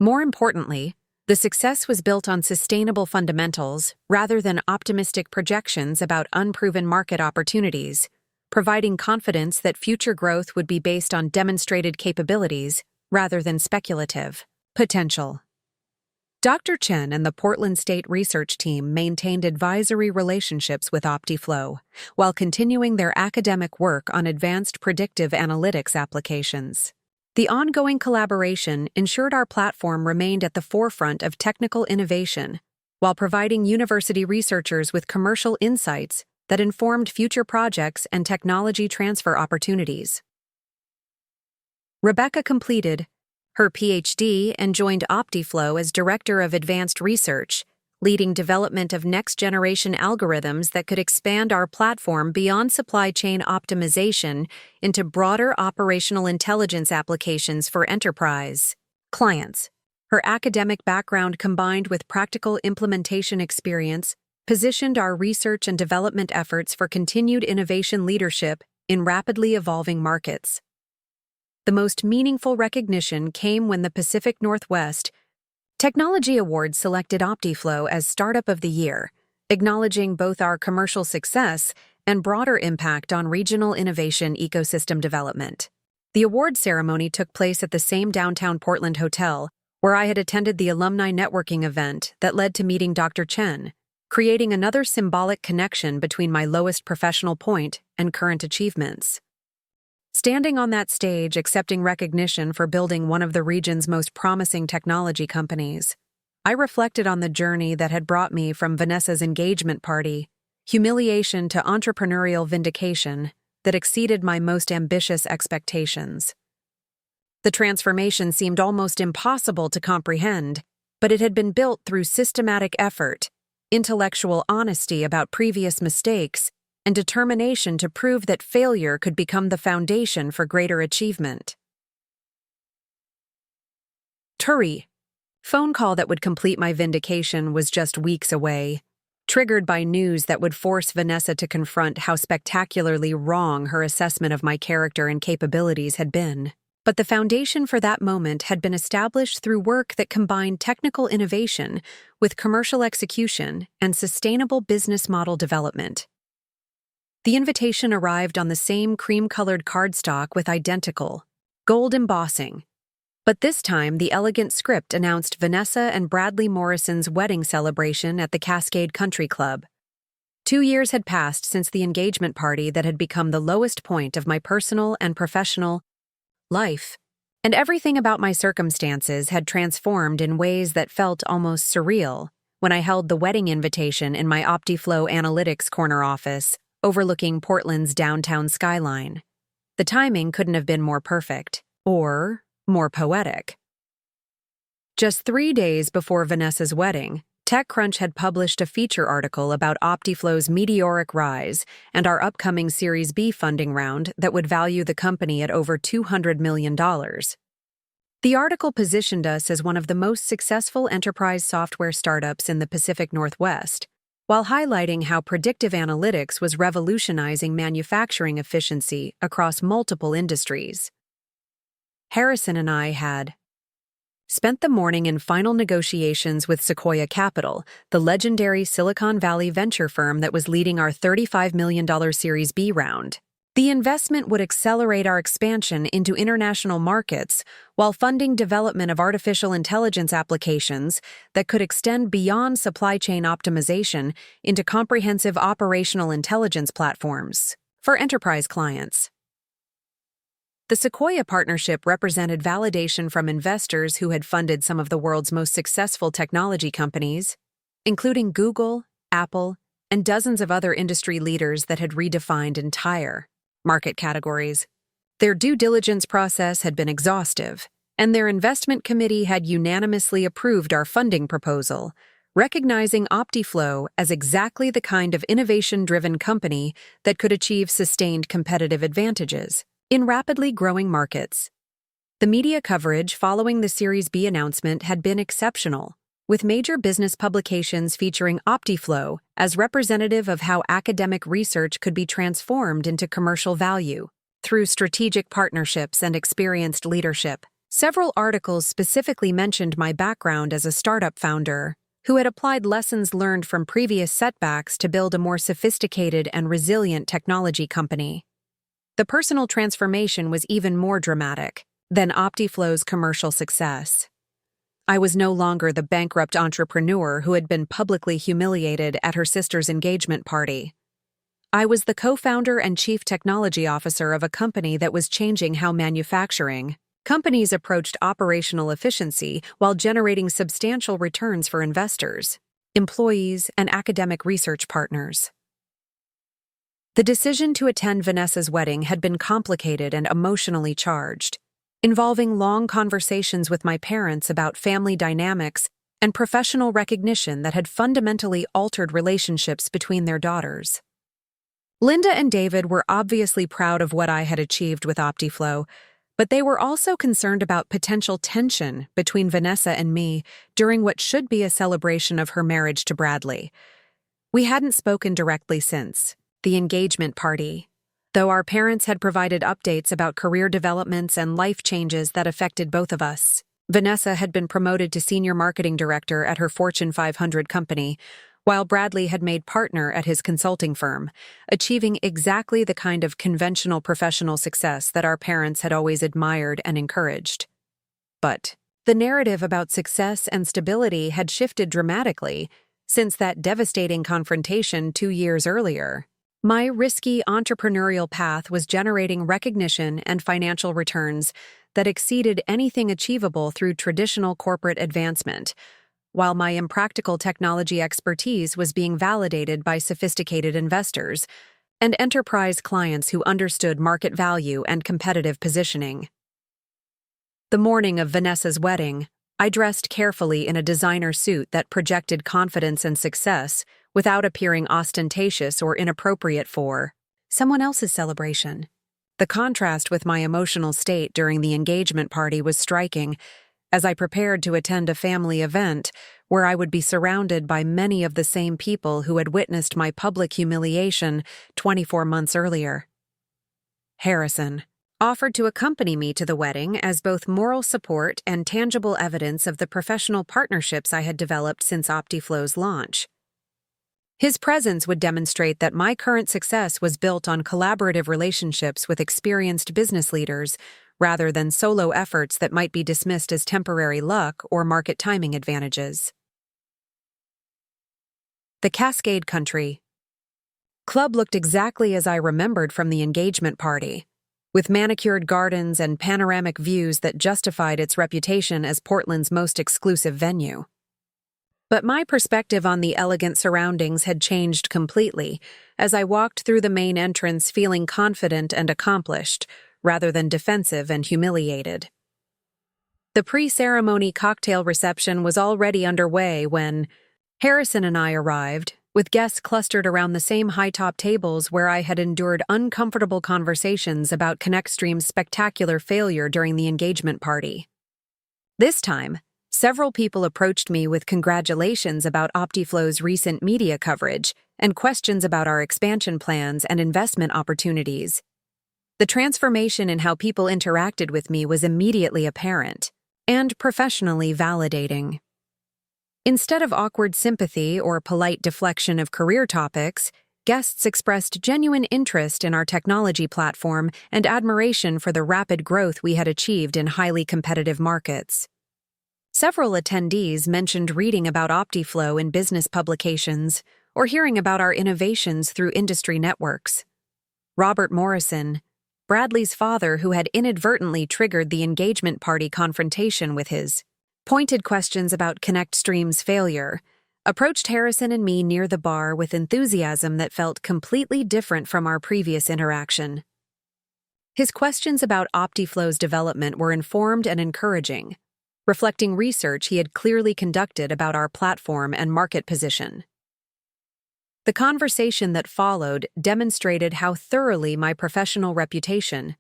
Speaker 1: More importantly, the success was built on sustainable fundamentals rather than optimistic projections about unproven market opportunities, providing confidence that future growth would be based on demonstrated capabilities rather than speculative potential. Dr. Chen and the Portland State research team maintained advisory relationships with OptiFlow while continuing their academic work on advanced predictive analytics applications. The ongoing collaboration ensured our platform remained at the forefront of technical innovation, while providing university researchers with commercial insights that informed future projects and technology transfer opportunities. Rebecca completed her PhD and joined OptiFlow as Director of Advanced Research, leading development of next-generation algorithms that could expand our platform beyond supply chain optimization into broader operational intelligence applications for enterprise clients. Her academic background combined with practical implementation experience positioned our research and development efforts for continued innovation leadership in rapidly evolving markets. The most meaningful recognition came when the Pacific Northwest Technology Awards selected OptiFlow as Startup of the Year, acknowledging both our commercial success and broader impact on regional innovation ecosystem development. The award ceremony took place at the same downtown Portland hotel, where I had attended the alumni networking event that led to meeting Dr. Chen, creating another symbolic connection between my lowest professional point and current achievements. Standing on that stage, accepting recognition for building one of the region's most promising technology companies, I reflected on the journey that had brought me from Vanessa's engagement party, humiliation to entrepreneurial vindication that exceeded my most ambitious expectations. The transformation seemed almost impossible to comprehend, but it had been built through systematic effort, intellectual honesty about previous mistakes, and determination to prove that failure could become the foundation for greater achievement. Turi. Phone call that would complete my vindication was just weeks away, triggered by news that would force Vanessa to confront how spectacularly wrong her assessment of my character and capabilities had been. But the foundation for that moment had been established through work that combined technical innovation with commercial execution and sustainable business model development. The invitation arrived on the same cream-colored cardstock with identical, gold embossing. But this time, the elegant script announced Vanessa and Bradley Morrison's wedding celebration at the Cascade Country Club. 2 years had passed since the engagement party that had become the lowest point of my personal and professional life, and everything about my circumstances had transformed in ways that felt almost surreal when I held the wedding invitation in my OptiFlow Analytics corner office, overlooking Portland's downtown skyline. The timing couldn't have been more perfect, or more poetic. Just 3 days before Vanessa's wedding, TechCrunch had published a feature article about OptiFlow's meteoric rise and our upcoming Series B funding round that would value the company at over $200 million. The article positioned us as one of the most successful enterprise software startups in the Pacific Northwest, while highlighting how predictive analytics was revolutionizing manufacturing efficiency across multiple industries. Harrison and I had spent the morning in final negotiations with Sequoia Capital, the legendary Silicon Valley venture firm that was leading our $35 million Series B round. The investment would accelerate our expansion into international markets while funding development of artificial intelligence applications that could extend beyond supply chain optimization into comprehensive operational intelligence platforms for enterprise clients. The Sequoia partnership represented validation from investors who had funded some of the world's most successful technology companies, including Google, Apple, and dozens of other industry leaders that had redefined entire market categories. Their due diligence process had been exhaustive, and their investment committee had unanimously approved our funding proposal, recognizing OptiFlow as exactly the kind of innovation-driven company that could achieve sustained competitive advantages in rapidly growing markets. The media coverage following the Series B announcement had been exceptional, with major business publications featuring OptiFlow as representative of how academic research could be transformed into commercial value through strategic partnerships and experienced leadership. Several articles specifically mentioned my background as a startup founder who had applied lessons learned from previous setbacks to build a more sophisticated and resilient technology company. The personal transformation was even more dramatic than OptiFlow's commercial success. I was no longer the bankrupt entrepreneur who had been publicly humiliated at her sister's engagement party. I was the co-founder and chief technology officer of a company that was changing how manufacturing companies approached operational efficiency while generating substantial returns for investors, employees, and academic research partners. The decision to attend Vanessa's wedding had been complicated and emotionally charged, involving long conversations with my parents about family dynamics and professional recognition that had fundamentally altered relationships between their daughters. Linda and David were obviously proud of what I had achieved with OptiFlow, but they were also concerned about potential tension between Vanessa and me during what should be a celebration of her marriage to Bradley. We hadn't spoken directly since the engagement party, though our parents had provided updates about career developments and life changes that affected both of us. Vanessa had been promoted to senior marketing director at her Fortune 500 company, while Bradley had made partner at his consulting firm, achieving exactly the kind of conventional professional success that our parents had always admired and encouraged. But the narrative about success and stability had shifted dramatically since that devastating confrontation 2 years earlier. My risky entrepreneurial path was generating recognition and financial returns that exceeded anything achievable through traditional corporate advancement, while my impractical technology expertise was being validated by sophisticated investors and enterprise clients who understood market value and competitive positioning. The morning of Vanessa's wedding, I dressed carefully in a designer suit that projected confidence and success without appearing ostentatious or inappropriate for someone else's celebration. The contrast with my emotional state during the engagement party was striking, as I prepared to attend a family event where I would be surrounded by many of the same people who had witnessed my public humiliation 24 months earlier. Harrison offered to accompany me to the wedding as both moral support and tangible evidence of the professional partnerships I had developed since OptiFlow's launch. His presence would demonstrate that my current success was built on collaborative relationships with experienced business leaders rather than solo efforts that might be dismissed as temporary luck or market timing advantages. The Cascade Country Club looked exactly as I remembered from the engagement party, with manicured gardens and panoramic views that justified its reputation as Portland's most exclusive venue. But my perspective on the elegant surroundings had changed completely as I walked through the main entrance feeling confident and accomplished, rather than defensive and humiliated. The pre-ceremony cocktail reception was already underway when Harrison and I arrived, with guests clustered around the same high-top tables where I had endured uncomfortable conversations about ConnectStream's spectacular failure during the engagement party. This time, several people approached me with congratulations about OptiFlow's recent media coverage and questions about our expansion plans and investment opportunities. The transformation in how people interacted with me was immediately apparent and professionally validating. Instead of awkward sympathy or polite deflection of career topics, guests expressed genuine interest in our technology platform and admiration for the rapid growth we had achieved in highly competitive markets. Several attendees mentioned reading about OptiFlow in business publications or hearing about our innovations through industry networks. Robert Morrison, Bradley's father who had inadvertently triggered the engagement party confrontation with his pointed questions about ConnectStream's failure, approached Harrison and me near the bar with enthusiasm that felt completely different from our previous interaction. His questions about OptiFlow's development were informed and encouraging, reflecting research he had clearly conducted about our platform and market position. The conversation that followed demonstrated how thoroughly my professional reputation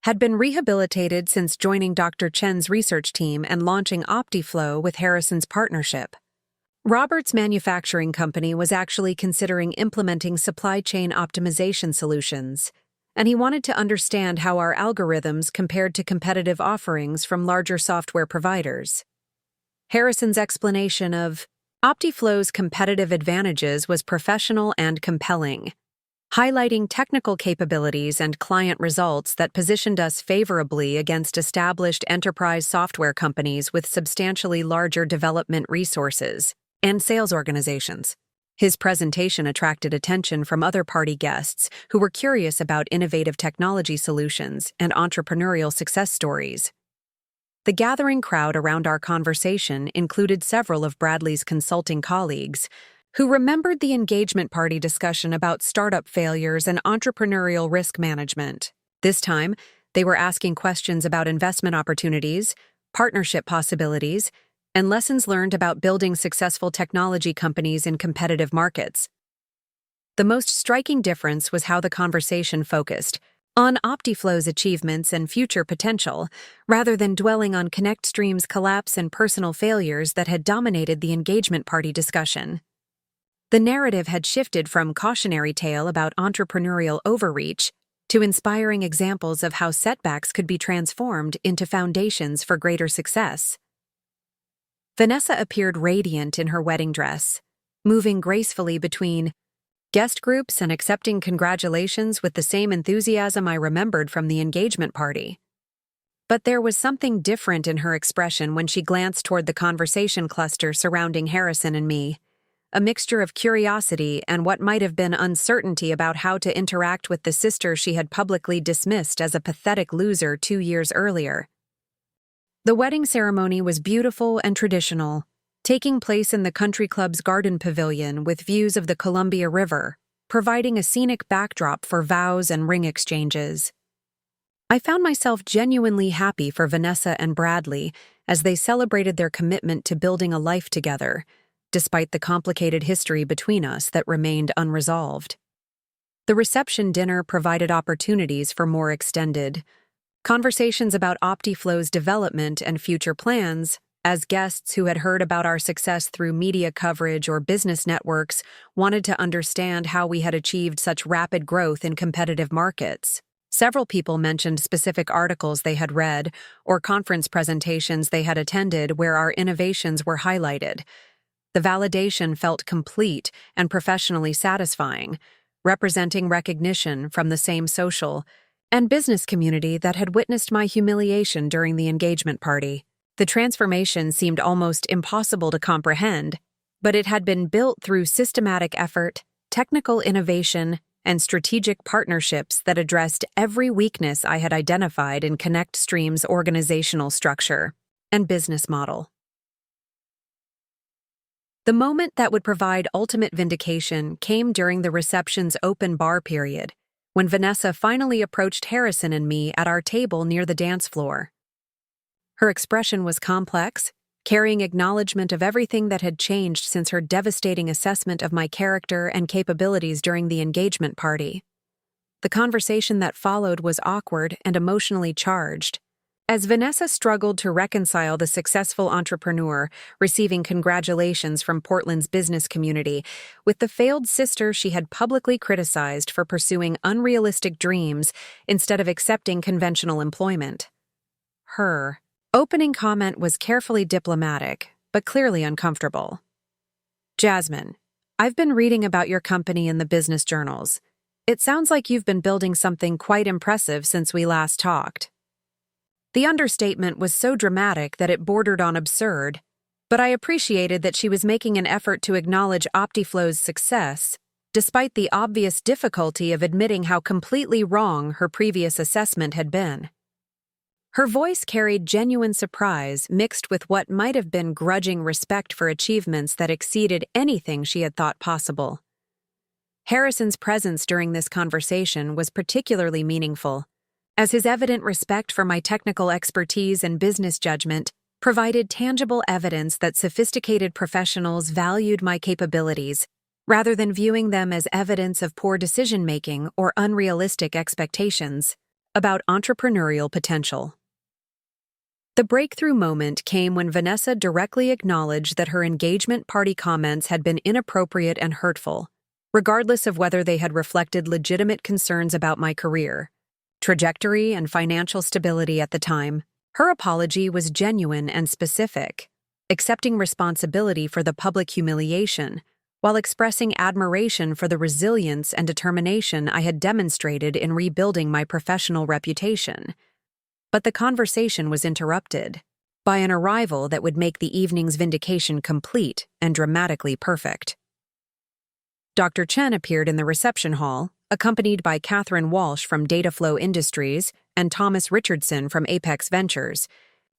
Speaker 1: had been rehabilitated since joining Dr. Chen's research team and launching OptiFlow with Harrison's partnership. Robert's manufacturing company was actually considering implementing supply chain optimization solutions, and he wanted to understand how our algorithms compared to competitive offerings from larger software providers. Harrison's explanation of OptiFlow's competitive advantages was professional and compelling, highlighting technical capabilities and client results that positioned us favorably against established enterprise software companies with substantially larger development resources and sales organizations. His presentation attracted attention from other party guests who were curious about innovative technology solutions and entrepreneurial success stories. The gathering crowd around our conversation included several of Bradley's consulting colleagues who remembered the engagement party discussion about startup failures and entrepreneurial risk management. This time, they were asking questions about investment opportunities, partnership possibilities, and lessons learned about building successful technology companies in competitive markets. The most striking difference was how the conversation focused on OptiFlow's achievements and future potential, rather than dwelling on ConnectStream's collapse and personal failures that had dominated the engagement party discussion. The narrative had shifted from cautionary tale about entrepreneurial overreach to inspiring examples of how setbacks could be transformed into foundations for greater success. Vanessa appeared radiant in her wedding dress, moving gracefully between guest groups and accepting congratulations with the same enthusiasm I remembered from the engagement party. But there was something different in her expression when she glanced toward the conversation cluster surrounding Harrison and me, a mixture of curiosity and what might have been uncertainty about how to interact with the sister she had publicly dismissed as a pathetic loser 2 years earlier. The wedding ceremony was beautiful and traditional, taking place in the country club's garden pavilion with views of the Columbia River, providing a scenic backdrop for vows and ring exchanges. I found myself genuinely happy for Vanessa and Bradley as they celebrated their commitment to building a life together, despite the complicated history between us that remained unresolved. The reception dinner provided opportunities for more extended conversations about OptiFlow's development and future plans, as guests who had heard about our success through media coverage or business networks wanted to understand how we had achieved such rapid growth in competitive markets. Several people mentioned specific articles they had read or conference presentations they had attended where our innovations were highlighted. The validation felt complete and professionally satisfying, representing recognition from the same social and business community that had witnessed my humiliation during the engagement party. The transformation seemed almost impossible to comprehend, but it had been built through systematic effort, technical innovation, and strategic partnerships that addressed every weakness I had identified in ConnectStream's organizational structure and business model. The moment that would provide ultimate vindication came during the reception's open bar period, when Vanessa finally approached Harrison and me at our table near the dance floor. Her expression was complex, carrying acknowledgement of everything that had changed since her devastating assessment of my character and capabilities during the engagement party. The conversation that followed was awkward and emotionally charged, as Vanessa struggled to reconcile the successful entrepreneur receiving congratulations from Portland's business community with the failed sister she had publicly criticized for pursuing unrealistic dreams instead of accepting conventional employment. Her opening comment was carefully diplomatic, but clearly uncomfortable. "Jasmine, I've been reading about your company in the business journals. It sounds like you've been building something quite impressive since we last talked." The understatement was so dramatic that it bordered on absurd, but I appreciated that she was making an effort to acknowledge OptiFlow's success, despite the obvious difficulty of admitting how completely wrong her previous assessment had been. Her voice carried genuine surprise mixed with what might have been grudging respect for achievements that exceeded anything she had thought possible. Harrison's presence during this conversation was particularly meaningful, as his evident respect for my technical expertise and business judgment provided tangible evidence that sophisticated professionals valued my capabilities, rather than viewing them as evidence of poor decision-making or unrealistic expectations about entrepreneurial potential. The breakthrough moment came when Vanessa directly acknowledged that her engagement party comments had been inappropriate and hurtful, regardless of whether they had reflected legitimate concerns about my career, trajectory, and financial stability at the time. Her apology was genuine and specific, accepting responsibility for the public humiliation, while expressing admiration for the resilience and determination I had demonstrated in rebuilding my professional reputation. But the conversation was interrupted by an arrival that would make the evening's vindication complete and dramatically perfect. Dr. Chen appeared in the reception hall, accompanied by Catherine Walsh from Dataflow Industries and Thomas Richardson from Apex Ventures,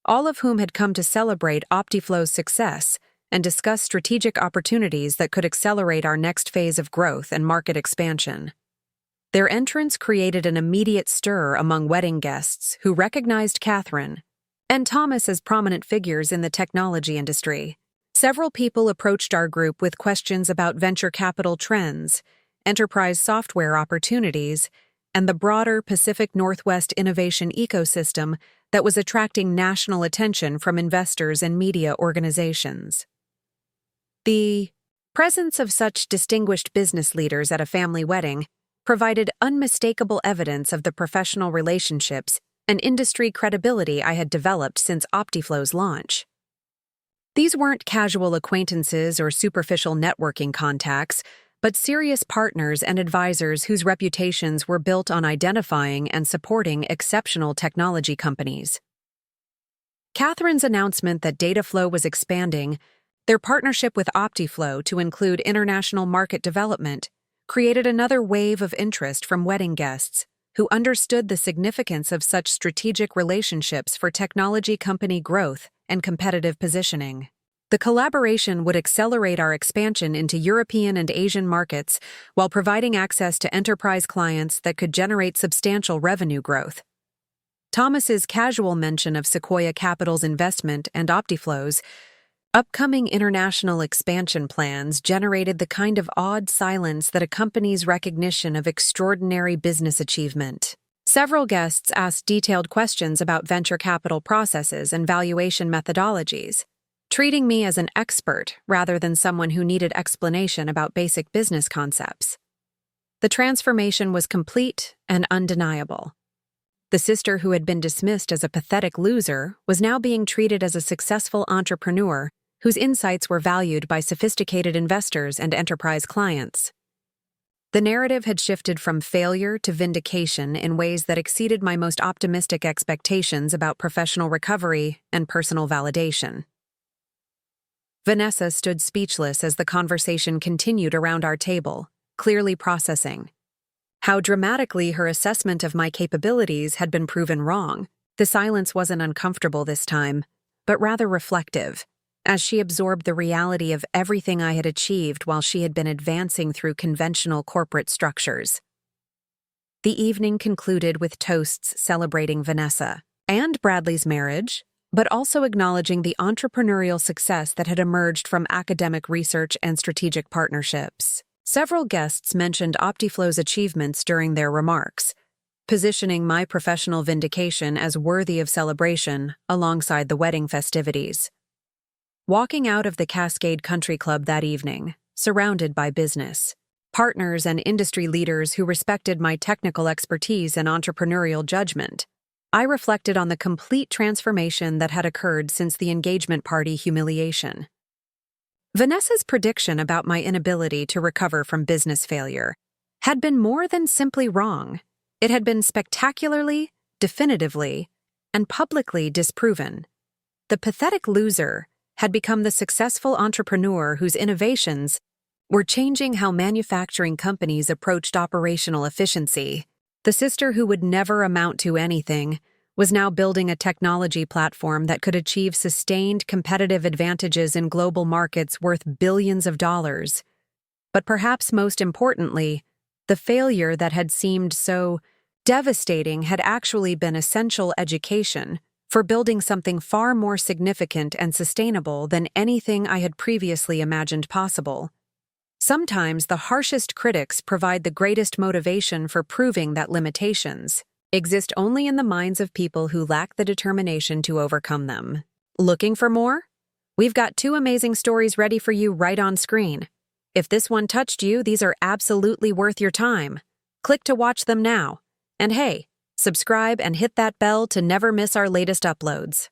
Speaker 1: all of whom had come to celebrate OptiFlow's success and discuss strategic opportunities that could accelerate our next phase of growth and market expansion. Their entrance created an immediate stir among wedding guests who recognized Catherine and Thomas as prominent figures in the technology industry. Several people approached our group with questions about venture capital trends, enterprise software opportunities, and the broader Pacific Northwest innovation ecosystem that was attracting national attention from investors and media organizations. The presence of such distinguished business leaders at a family wedding provided unmistakable evidence of the professional relationships and industry credibility I had developed since OptiFlow's launch. These weren't casual acquaintances or superficial networking contacts, but serious partners and advisors whose reputations were built on identifying and supporting exceptional technology companies. Catherine's announcement that Dataflow was expanding their partnership with OptiFlow to include international market development created another wave of interest from wedding guests who understood the significance of such strategic relationships for technology company growth and competitive positioning. The collaboration would accelerate our expansion into European and Asian markets while providing access to enterprise clients that could generate substantial revenue growth. Thomas's casual mention of Sequoia Capital's investment and OptiFlow's upcoming international expansion plans generated the kind of awed silence that accompanies recognition of extraordinary business achievement. Several guests asked detailed questions about venture capital processes and valuation methodologies, treating me as an expert rather than someone who needed explanation about basic business concepts. The transformation was complete and undeniable. The sister who had been dismissed as a pathetic loser was now being treated as a successful entrepreneur whose insights were valued by sophisticated investors and enterprise clients. The narrative had shifted from failure to vindication in ways that exceeded my most optimistic expectations about professional recovery and personal validation. Vanessa stood speechless as the conversation continued around our table, clearly processing how dramatically her assessment of my capabilities had been proven wrong. The silence wasn't uncomfortable this time, but rather reflective, as she absorbed the reality of everything I had achieved while she had been advancing through conventional corporate structures. The evening concluded with toasts celebrating Vanessa and Bradley's marriage, but also acknowledging the entrepreneurial success that had emerged from academic research and strategic partnerships. Several guests mentioned Optiflow's achievements during their remarks, positioning my professional vindication as worthy of celebration alongside the wedding festivities. Walking out of the Cascade Country Club that evening, surrounded by business partners and industry leaders who respected my technical expertise and entrepreneurial judgment, I reflected on the complete transformation that had occurred since the engagement party humiliation. Vanessa's prediction about my inability to recover from business failure had been more than simply wrong. It had been spectacularly, definitively, and publicly disproven. The pathetic loser had become the successful entrepreneur whose innovations were changing how manufacturing companies approached operational efficiency. The sister who would never amount to anything was now building a technology platform that could achieve sustained competitive advantages in global markets worth billions of dollars. But perhaps most importantly, the failure that had seemed so devastating had actually been essential education for building something far more significant and sustainable than anything I had previously imagined possible. Sometimes the harshest critics provide the greatest motivation for proving that limitations exist only in the minds of people who lack the determination to overcome them. Looking for more? We've got 2 amazing stories ready for you right on screen. If this one touched you, these are absolutely worth your time. Click to watch them now. And hey, subscribe and hit that bell to never miss our latest uploads.